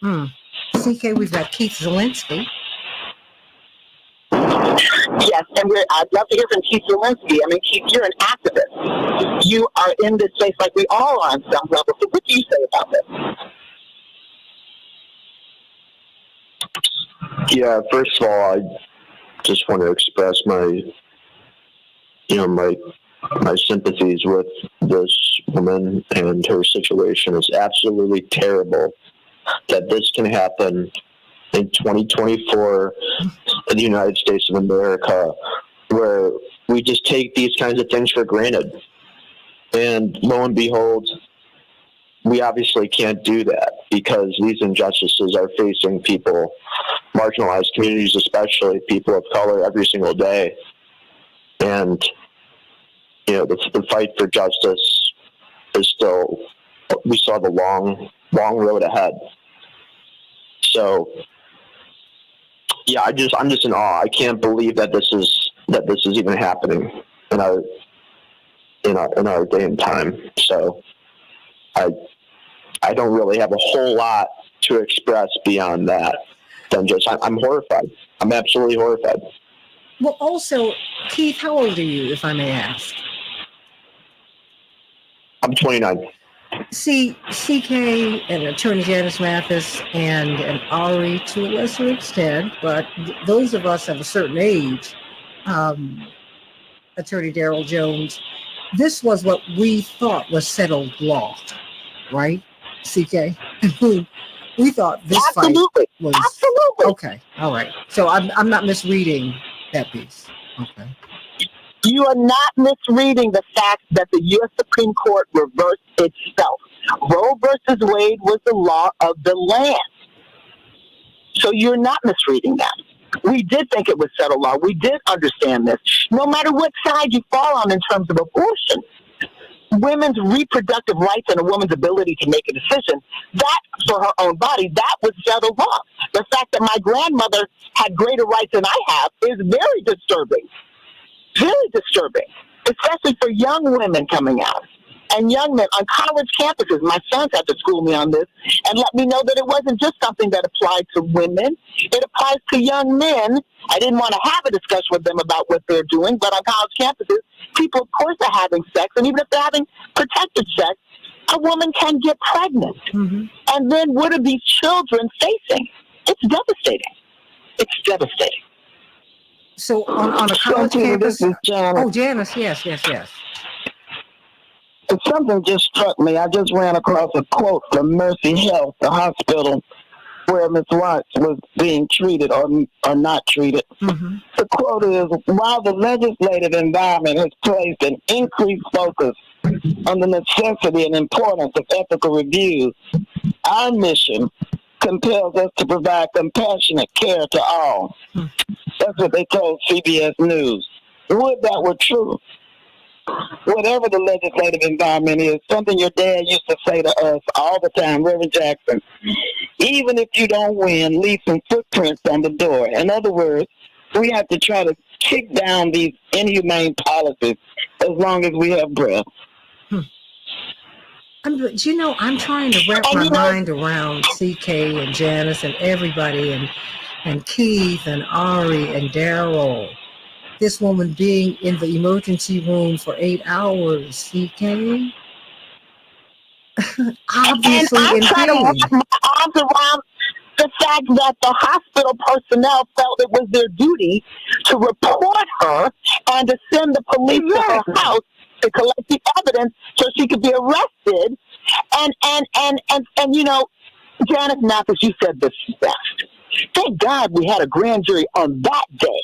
Speaker 1: CK, we've got Keith Zielinski.
Speaker 11: Yes, and I'd love to hear from Keith Zielinski. I mean, Keith, you're an activist. You are in this space like we all are on some level. So what do you say about this?
Speaker 8: Yeah, first of all, I just want to express my sympathies with this woman and her situation. Is absolutely terrible that this can happen in 2024 in the United States of America, where we just take these kinds of things for granted. And lo and behold, we obviously can't do that, because these injustices are facing people, marginalized communities, especially people of color, every single day. And, the fight for justice is we still have a long, long road ahead. So, yeah, I'm just in awe. I can't believe that this is even happening in our day and time. So, I don't really have a whole lot to express beyond that than just I'm horrified. I'm absolutely horrified.
Speaker 1: Well, also, Keith, how old are you, if I may ask?
Speaker 8: I'm 29.
Speaker 1: See, CK and Attorney Janice Mathis and Ari to a lesser extent, but those of us of a certain age, Attorney Darrell Jones, this was what we thought was settled law, right, CK? We thought this fight was... Absolutely. Okay, all right. So I'm not misreading that piece. Okay.
Speaker 11: You are not misreading the fact that the U.S. Supreme Court reversed itself. Roe versus Wade was the law of the land. So you're not misreading that. We did think it was settled law. We did understand this. No matter what side you fall on in terms of abortion, women's reproductive rights and a woman's ability to make a decision, that for her own body, that was settled law. The fact that my grandmother had greater rights than I have is very disturbing. Very disturbing, especially for young women coming out. And young men on college campuses. My sons had to school me on this and let me know that it wasn't just something that applied to women. It applies to young men. I didn't want to have a discussion with them about what they're doing, but on college campuses, people, of course, are having sex. And even if they're having protected sex, a woman can get pregnant. Mm-hmm. And then what are these children facing? It's devastating. It's devastating.
Speaker 1: So on a college campus... Janice, yes.
Speaker 12: Something just struck me. I just ran across a quote from Mercy Health, the hospital where Ms. Watts was being treated or not treated. Mm-hmm. The quote is, while the legislative environment has placed an increased focus on the necessity and importance of ethical reviews, our mission compels us to provide compassionate care to all. That's what they told CBS News. Would that were true. Whatever the legislative environment is, something your dad used to say to us all the time, Reverend Jackson, even if you don't win, leave some footprints on the door. In other words, we have to try to kick down these inhumane policies as long as we have breath.
Speaker 1: I'm trying to wrap my mind around CK and Janice and everybody and Keith and Ari and Daryl. This woman being in the emergency room for 8 hours, CK. Obviously
Speaker 11: and I'm
Speaker 1: in
Speaker 11: trying
Speaker 1: pain.
Speaker 11: to wrap my arms around the fact that the hospital personnel felt it was their duty to report her and to send the police to her house to collect the evidence so she could be arrested. And you know, Janice Mathis, you said this best. Thank God we had a grand jury on that day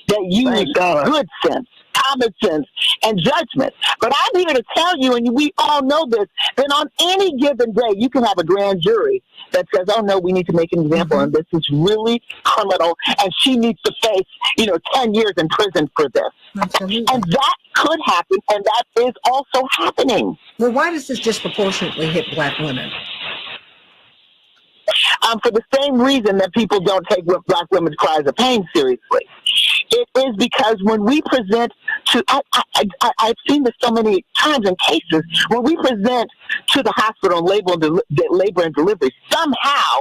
Speaker 11: that used good sense, common sense, and judgment. But I'm here to tell you, and we all know this, that on any given day, you can have a grand jury that says, oh, no, we need to make an example, and this is really criminal, and she needs to face, 10 years in prison for this.
Speaker 1: Absolutely.
Speaker 11: And that could happen, and that is also happening.
Speaker 1: Well, why does this disproportionately hit Black women?
Speaker 11: For the same reason that people don't take Black women's cries of pain seriously. It is because when we present to, I've seen this so many times in cases, when we present to the hospital on labor and delivery, somehow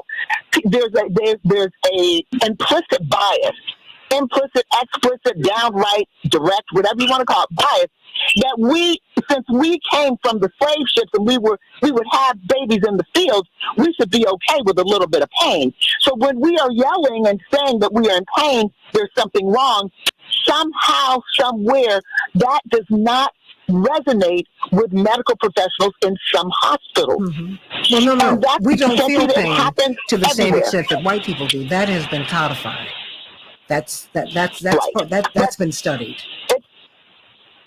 Speaker 11: there's a implicit bias, implicit, explicit, downright, direct, whatever you want to call it, bias, that since we came from the slave ships and we would have babies in the fields, we should be okay with a little bit of pain. So when we are yelling and saying that we are in pain, there's something wrong, somehow, somewhere, that does not resonate with medical professionals in some hospitals.
Speaker 1: Mm-hmm. Well, no, we don't feel pain to the same
Speaker 11: everywhere.
Speaker 1: extent that white people do. That has been codified. That's
Speaker 11: Right.
Speaker 1: That's been studied.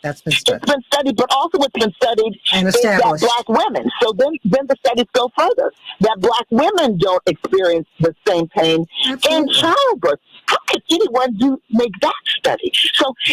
Speaker 1: That's been studied.
Speaker 11: It's been studied, but also what's been studied
Speaker 1: and
Speaker 11: is that Black women. So then the studies go further. That Black women don't experience the same pain in childbirth. How could anyone make that study?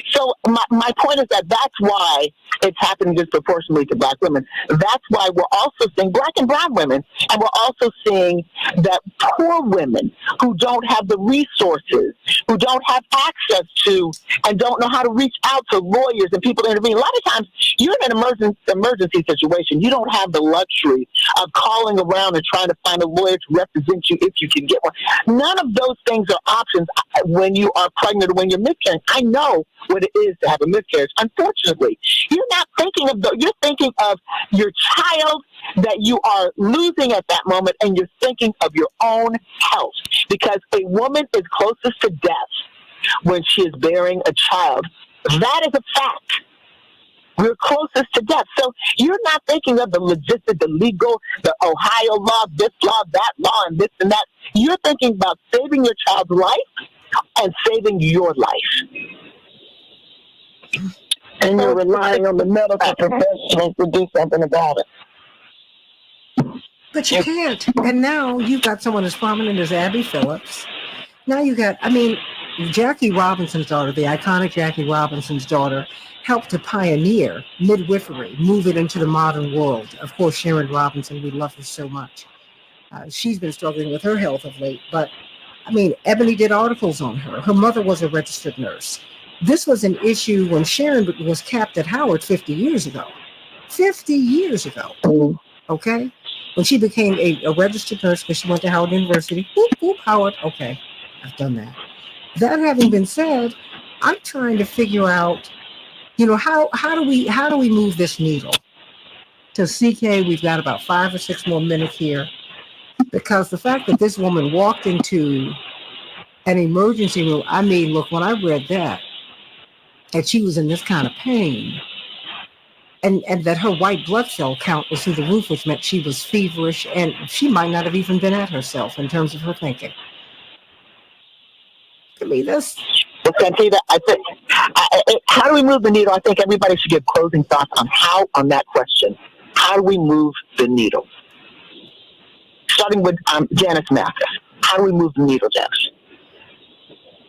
Speaker 11: So my point is that that's why it's happening disproportionately to Black women. That's why we're also seeing Black and brown women, and we're also seeing that poor women who don't have the resources, who don't have access to, and don't know how to reach out to lawyers and people to intervene. A lot of times, you're in an emergency situation. You don't have the luxury of calling around and trying to find a lawyer to represent you if you can get one. None of those things are options when you are pregnant or when you're miscarrying. I know what it is to have a miscarriage. Unfortunately, you're not thinking of you're thinking of your child that you are losing at that moment, and you're thinking of your own health, because a woman is closest to death when she is bearing a child. That is a fact. We're closest to death. So you're not thinking of the logistic, the legal, the Ohio law, this law, that law, and this and that. You're thinking about saving your child's life and saving your life.
Speaker 12: And you're relying on the medical professionals to do something about it.
Speaker 1: But you can't. And now you've got someone as prominent as Abby Phillips, Now you got, Jackie Robinson's daughter, the iconic Jackie Robinson's daughter, helped to pioneer midwifery, move it into the modern world. Of course, Sharon Robinson, we love her so much. She's been struggling with her health of late, but Ebony did articles on her. Her mother was a registered nurse. This was an issue when Sharon was capped at Howard 50 years ago. 50 years ago, okay? When she became a registered nurse because she went to Howard University. Whoop, whoop, Howard. Okay, I've done that. That having been said, I'm trying to figure out, how do we move this needle? To CK, we've got about 5 or 6 more minutes here, because the fact that this woman walked into an emergency room, look, when I read that she was in this kind of pain, and that her white blood cell count was through the roof, which meant she was feverish, and she might not have even been at herself in terms of her thinking. This.
Speaker 11: Well, Santita, I think, how do we move the needle? I think everybody should give closing thoughts on that question. How do we move the needle? Starting with Janice Mathis. How do we move the needle, Janice?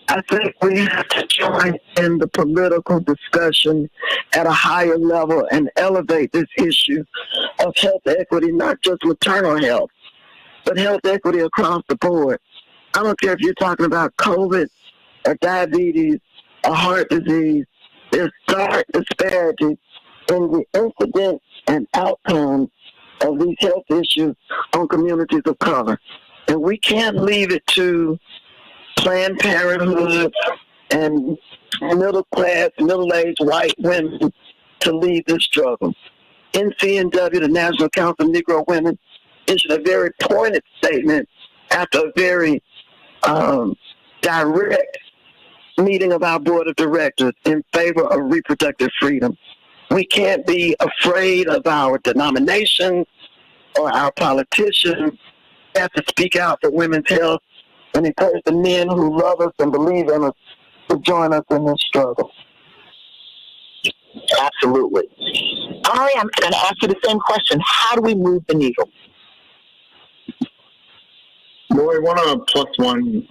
Speaker 2: I think we have to join in the political discussion at a higher level and elevate this issue of health equity, not just maternal health, but health equity across the board. I don't care if you're talking about COVID or diabetes or heart disease. There's stark disparity in the incidence and outcomes of these health issues on communities of color. And we can't leave it to Planned Parenthood and middle-class, middle-aged white women to lead this struggle. NCNW, the National Council of Negro Women, issued a very pointed statement after a very direct meeting of our board of directors in favor of reproductive freedom. We can't be afraid of our denominations or our politicians. We have to speak out for women's health and encourage the men who love us and believe in us to join us in this struggle.
Speaker 11: Absolutely. Ari, I'm going to ask you the same question. How do we move the needle?
Speaker 5: Well, I want to plus one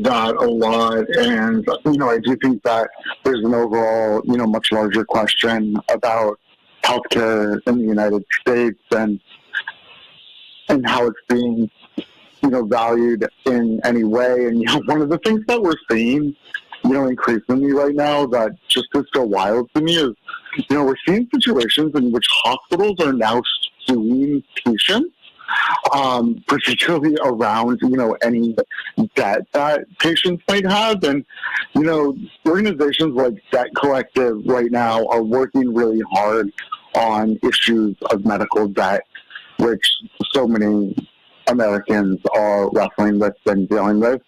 Speaker 5: that a lot, and I do think that there's an overall, much larger question about healthcare in the United States and how it's being, valued in any way. And one of the things that we're seeing, increasingly right now that just is so wild to me is, we're seeing situations in which hospitals are now suing patients. Particularly around, any debt that patients might have. And, organizations like Debt Collective right now are working really hard on issues of medical debt, which so many Americans are wrestling with and dealing with.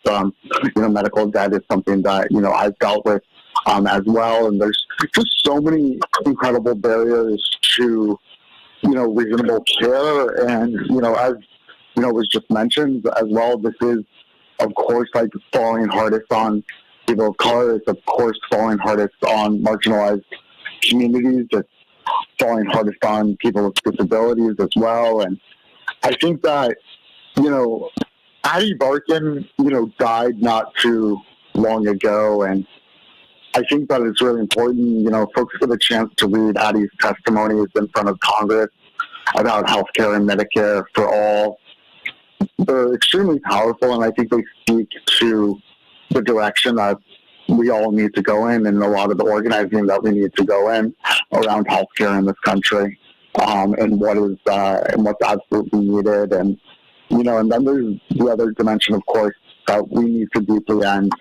Speaker 5: Medical debt is something that, I've dealt with as well. And there's just so many incredible barriers to reasonable care. And, as, was just mentioned as well, this is, of course, falling hardest on people of color. It's, of course, falling hardest on marginalized communities. It's falling hardest on people with disabilities as well. And I think that, Addie Barkin, died not too long ago. And I think that it's really important, folks get a chance to read Addie's testimonies in front of Congress about healthcare and Medicare for all. They're extremely powerful, and I think they speak to the direction that we all need to go in, and a lot of the organizing that we need to go in around healthcare in this country, and what's absolutely needed. And and then there's the other dimension, of course, that we need to deeply end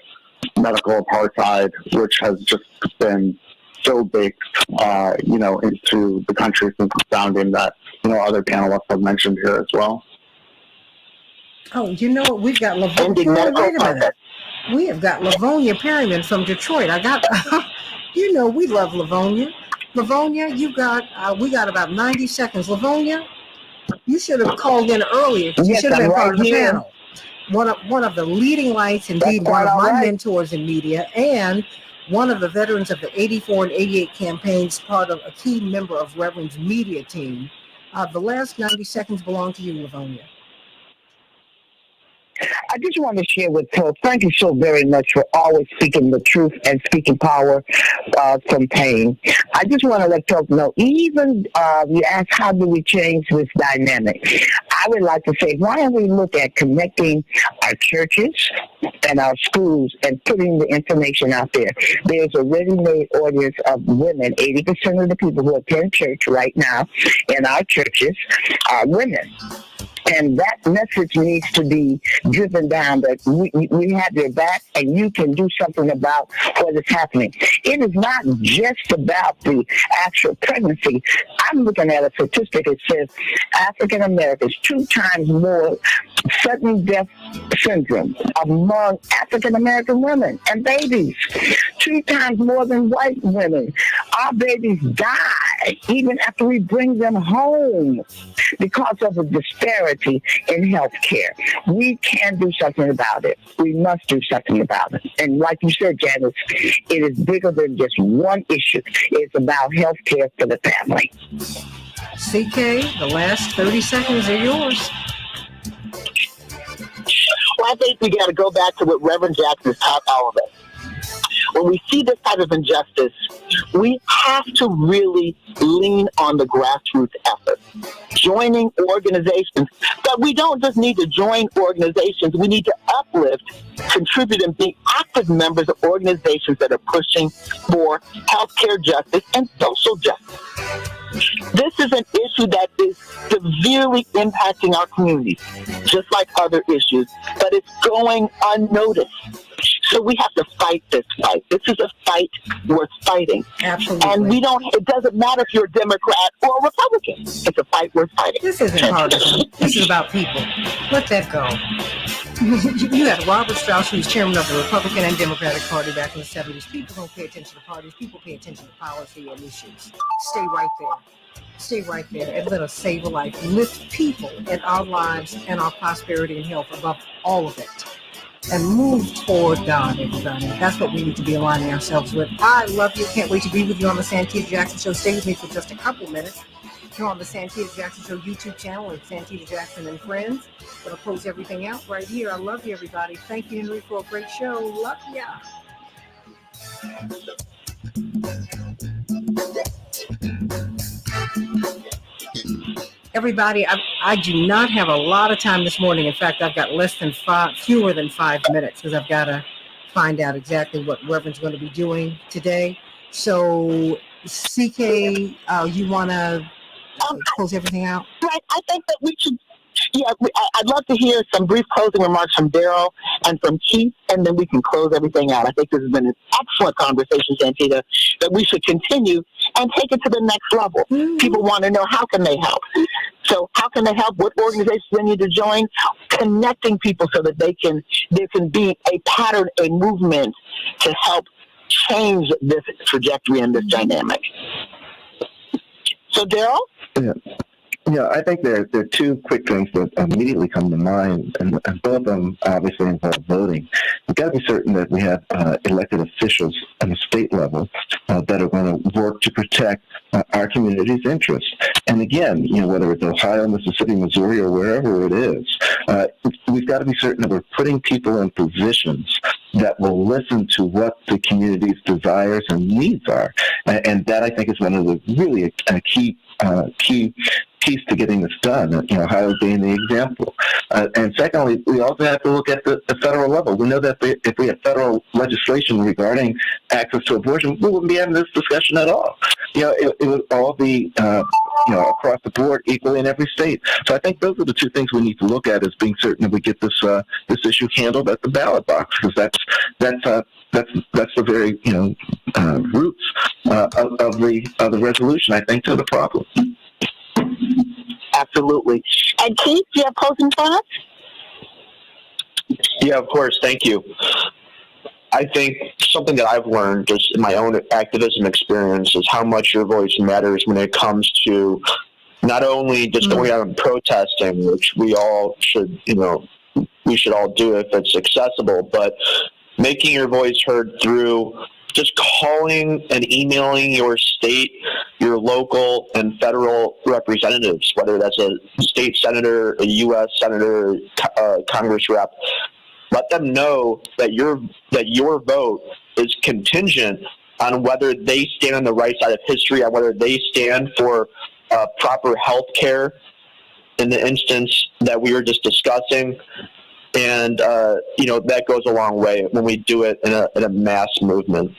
Speaker 5: medical apartheid, which has just been so baked, into the country since its founding that, other panelists have mentioned here as well.
Speaker 1: Oh, we've got Livonia. Wait a minute. We have got Livonia Perryman from Detroit. We love Livonia. Livonia, we got about 90 seconds. Livonia, you should have called in earlier. You should have been part of the panel. One of the leading lights, indeed, one of my mentors in media, and one of the veterans of the 84 and 88 campaigns, part of a key member of Reverend's media team. The last 90 seconds belong to you, Livonia.
Speaker 11: I just want to share with her. Thank you so very much for always speaking the truth and speaking power from pain. I just want to let folks know, even you ask how do we change this dynamic? I would like to say, why don't we look at connecting our churches and our schools and putting the information out there? There's a ready-made audience of women. 80% of the people who attend church right now in our churches are women. And that message needs to be driven down that we have your back and you can do something about what is happening. It is not just about the actual pregnancy. I'm looking at a statistic that says African Americans 2 times more sudden death syndrome among African American women and babies. 2 times more than white women. Our babies die even after we bring them home because of the disparity in health care. We can do something about it. We must do something about it. And like you said, Janice, it is bigger than just one issue. It's about health care for the family.
Speaker 1: CK, the last 30 seconds are yours.
Speaker 12: Well, I think we got to go back to what Reverend Jackson taught all of us. When we see this type of injustice, we have to really lean on the grassroots effort. Joining organizations, but we don't just need to join organizations. We need to uplift, contribute, and be active members of organizations that are pushing for healthcare justice and social justice. This is an issue that is severely impacting our communities, just like other issues, but it's going unnoticed. So we have to fight this fight. This is a fight worth fighting.
Speaker 1: Absolutely.
Speaker 12: And it doesn't matter if you're a Democrat or a Republican. It's a fight worth fighting.
Speaker 1: This isn't partisan. This is about people. Let that go. You had Robert Strauss, who's chairman of the Republican and Democratic Party back in the 70s. People don't pay attention to parties. People pay attention to policy and issues. Stay right there. Stay right there and let us save a life. Lift people in our lives and our prosperity and health above all of it. And move toward God, everybody. That's what we need to be aligning ourselves with. I love you. Can't wait to be with you on the Santita Jackson Show. Stay with me for just a couple minutes. Here on the Santita Jackson Show YouTube channel and Santita Jackson and Friends. Gonna close everything out right here. I love you, everybody. Thank you, Henry, for a great show. Love ya. Everybody, I do not have a lot of time this morning. In fact, I've got fewer than 5 minutes because I've got to find out exactly what Reverend's going to be doing today. So, CK, you want to close everything out?
Speaker 12: Right. I think that we should. Yeah, I'd love to hear some brief closing remarks from Daryl and from Keith, and then we can close everything out. I think this has been an excellent conversation, Santita, that we should continue and take it to the next level. Mm-hmm. People want to know, how can they help? So how can they help? What organizations they need to join? Connecting people so that there can be a pattern, a movement to help change this trajectory and this dynamic. So, Daryl?
Speaker 13: Yeah, I think there are 2 quick things that immediately come to mind, and both of them obviously involve voting. We've got to be certain that we have elected officials at the state level that are going to work to protect our community's interests. And again, whether it's Ohio, Mississippi, Missouri, or wherever it is, we've got to be certain that we're putting people in positions that will listen to what the community's desires and needs are. And that, I think, is one of the really key piece to getting this done, Ohio being the example. And secondly, we also have to look at the federal level. We know that if we have federal legislation regarding access to abortion, we wouldn't be having this discussion at all. It would all be, across the board equally in every state. So I think those are the 2 things we need to look at, as being certain that we get this issue handled at the ballot box, because that's the very roots of the resolution, I think, to the problem.
Speaker 12: Absolutely. And Keith, do you have closing thoughts?
Speaker 8: Yeah, of course. Thank you. I think something that I've learned just in my own activism experience is how much your voice matters when it comes to not only just going out and protesting, which we all should, we should all do if it's accessible, but making your voice heard through just calling and emailing your state, your local and federal representatives, whether that's a state senator, a U.S. senator, Congress rep, Let them know that your vote is contingent on whether they stand on the right side of history, on whether they stand for proper health care in the instance that we were just discussing. And, that goes a long way when we do it in a mass movement.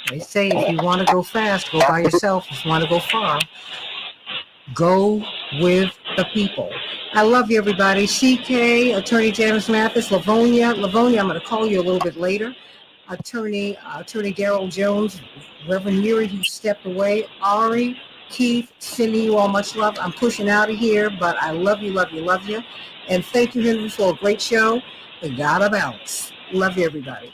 Speaker 1: They say if you want to go fast, go by yourself. If you want to go far, go with the people. I love you, everybody. CK, Attorney Janice Mathis, Livonia, I'm going to call you a little bit later. Attorney Daryl Jones, Reverend Yuri, who stepped away. Ari, Keith, sending you all much love. I'm pushing out of here, but I love you, love you, love you. And thank you, Henry, for a great show. We gotta bounce. Love you, everybody.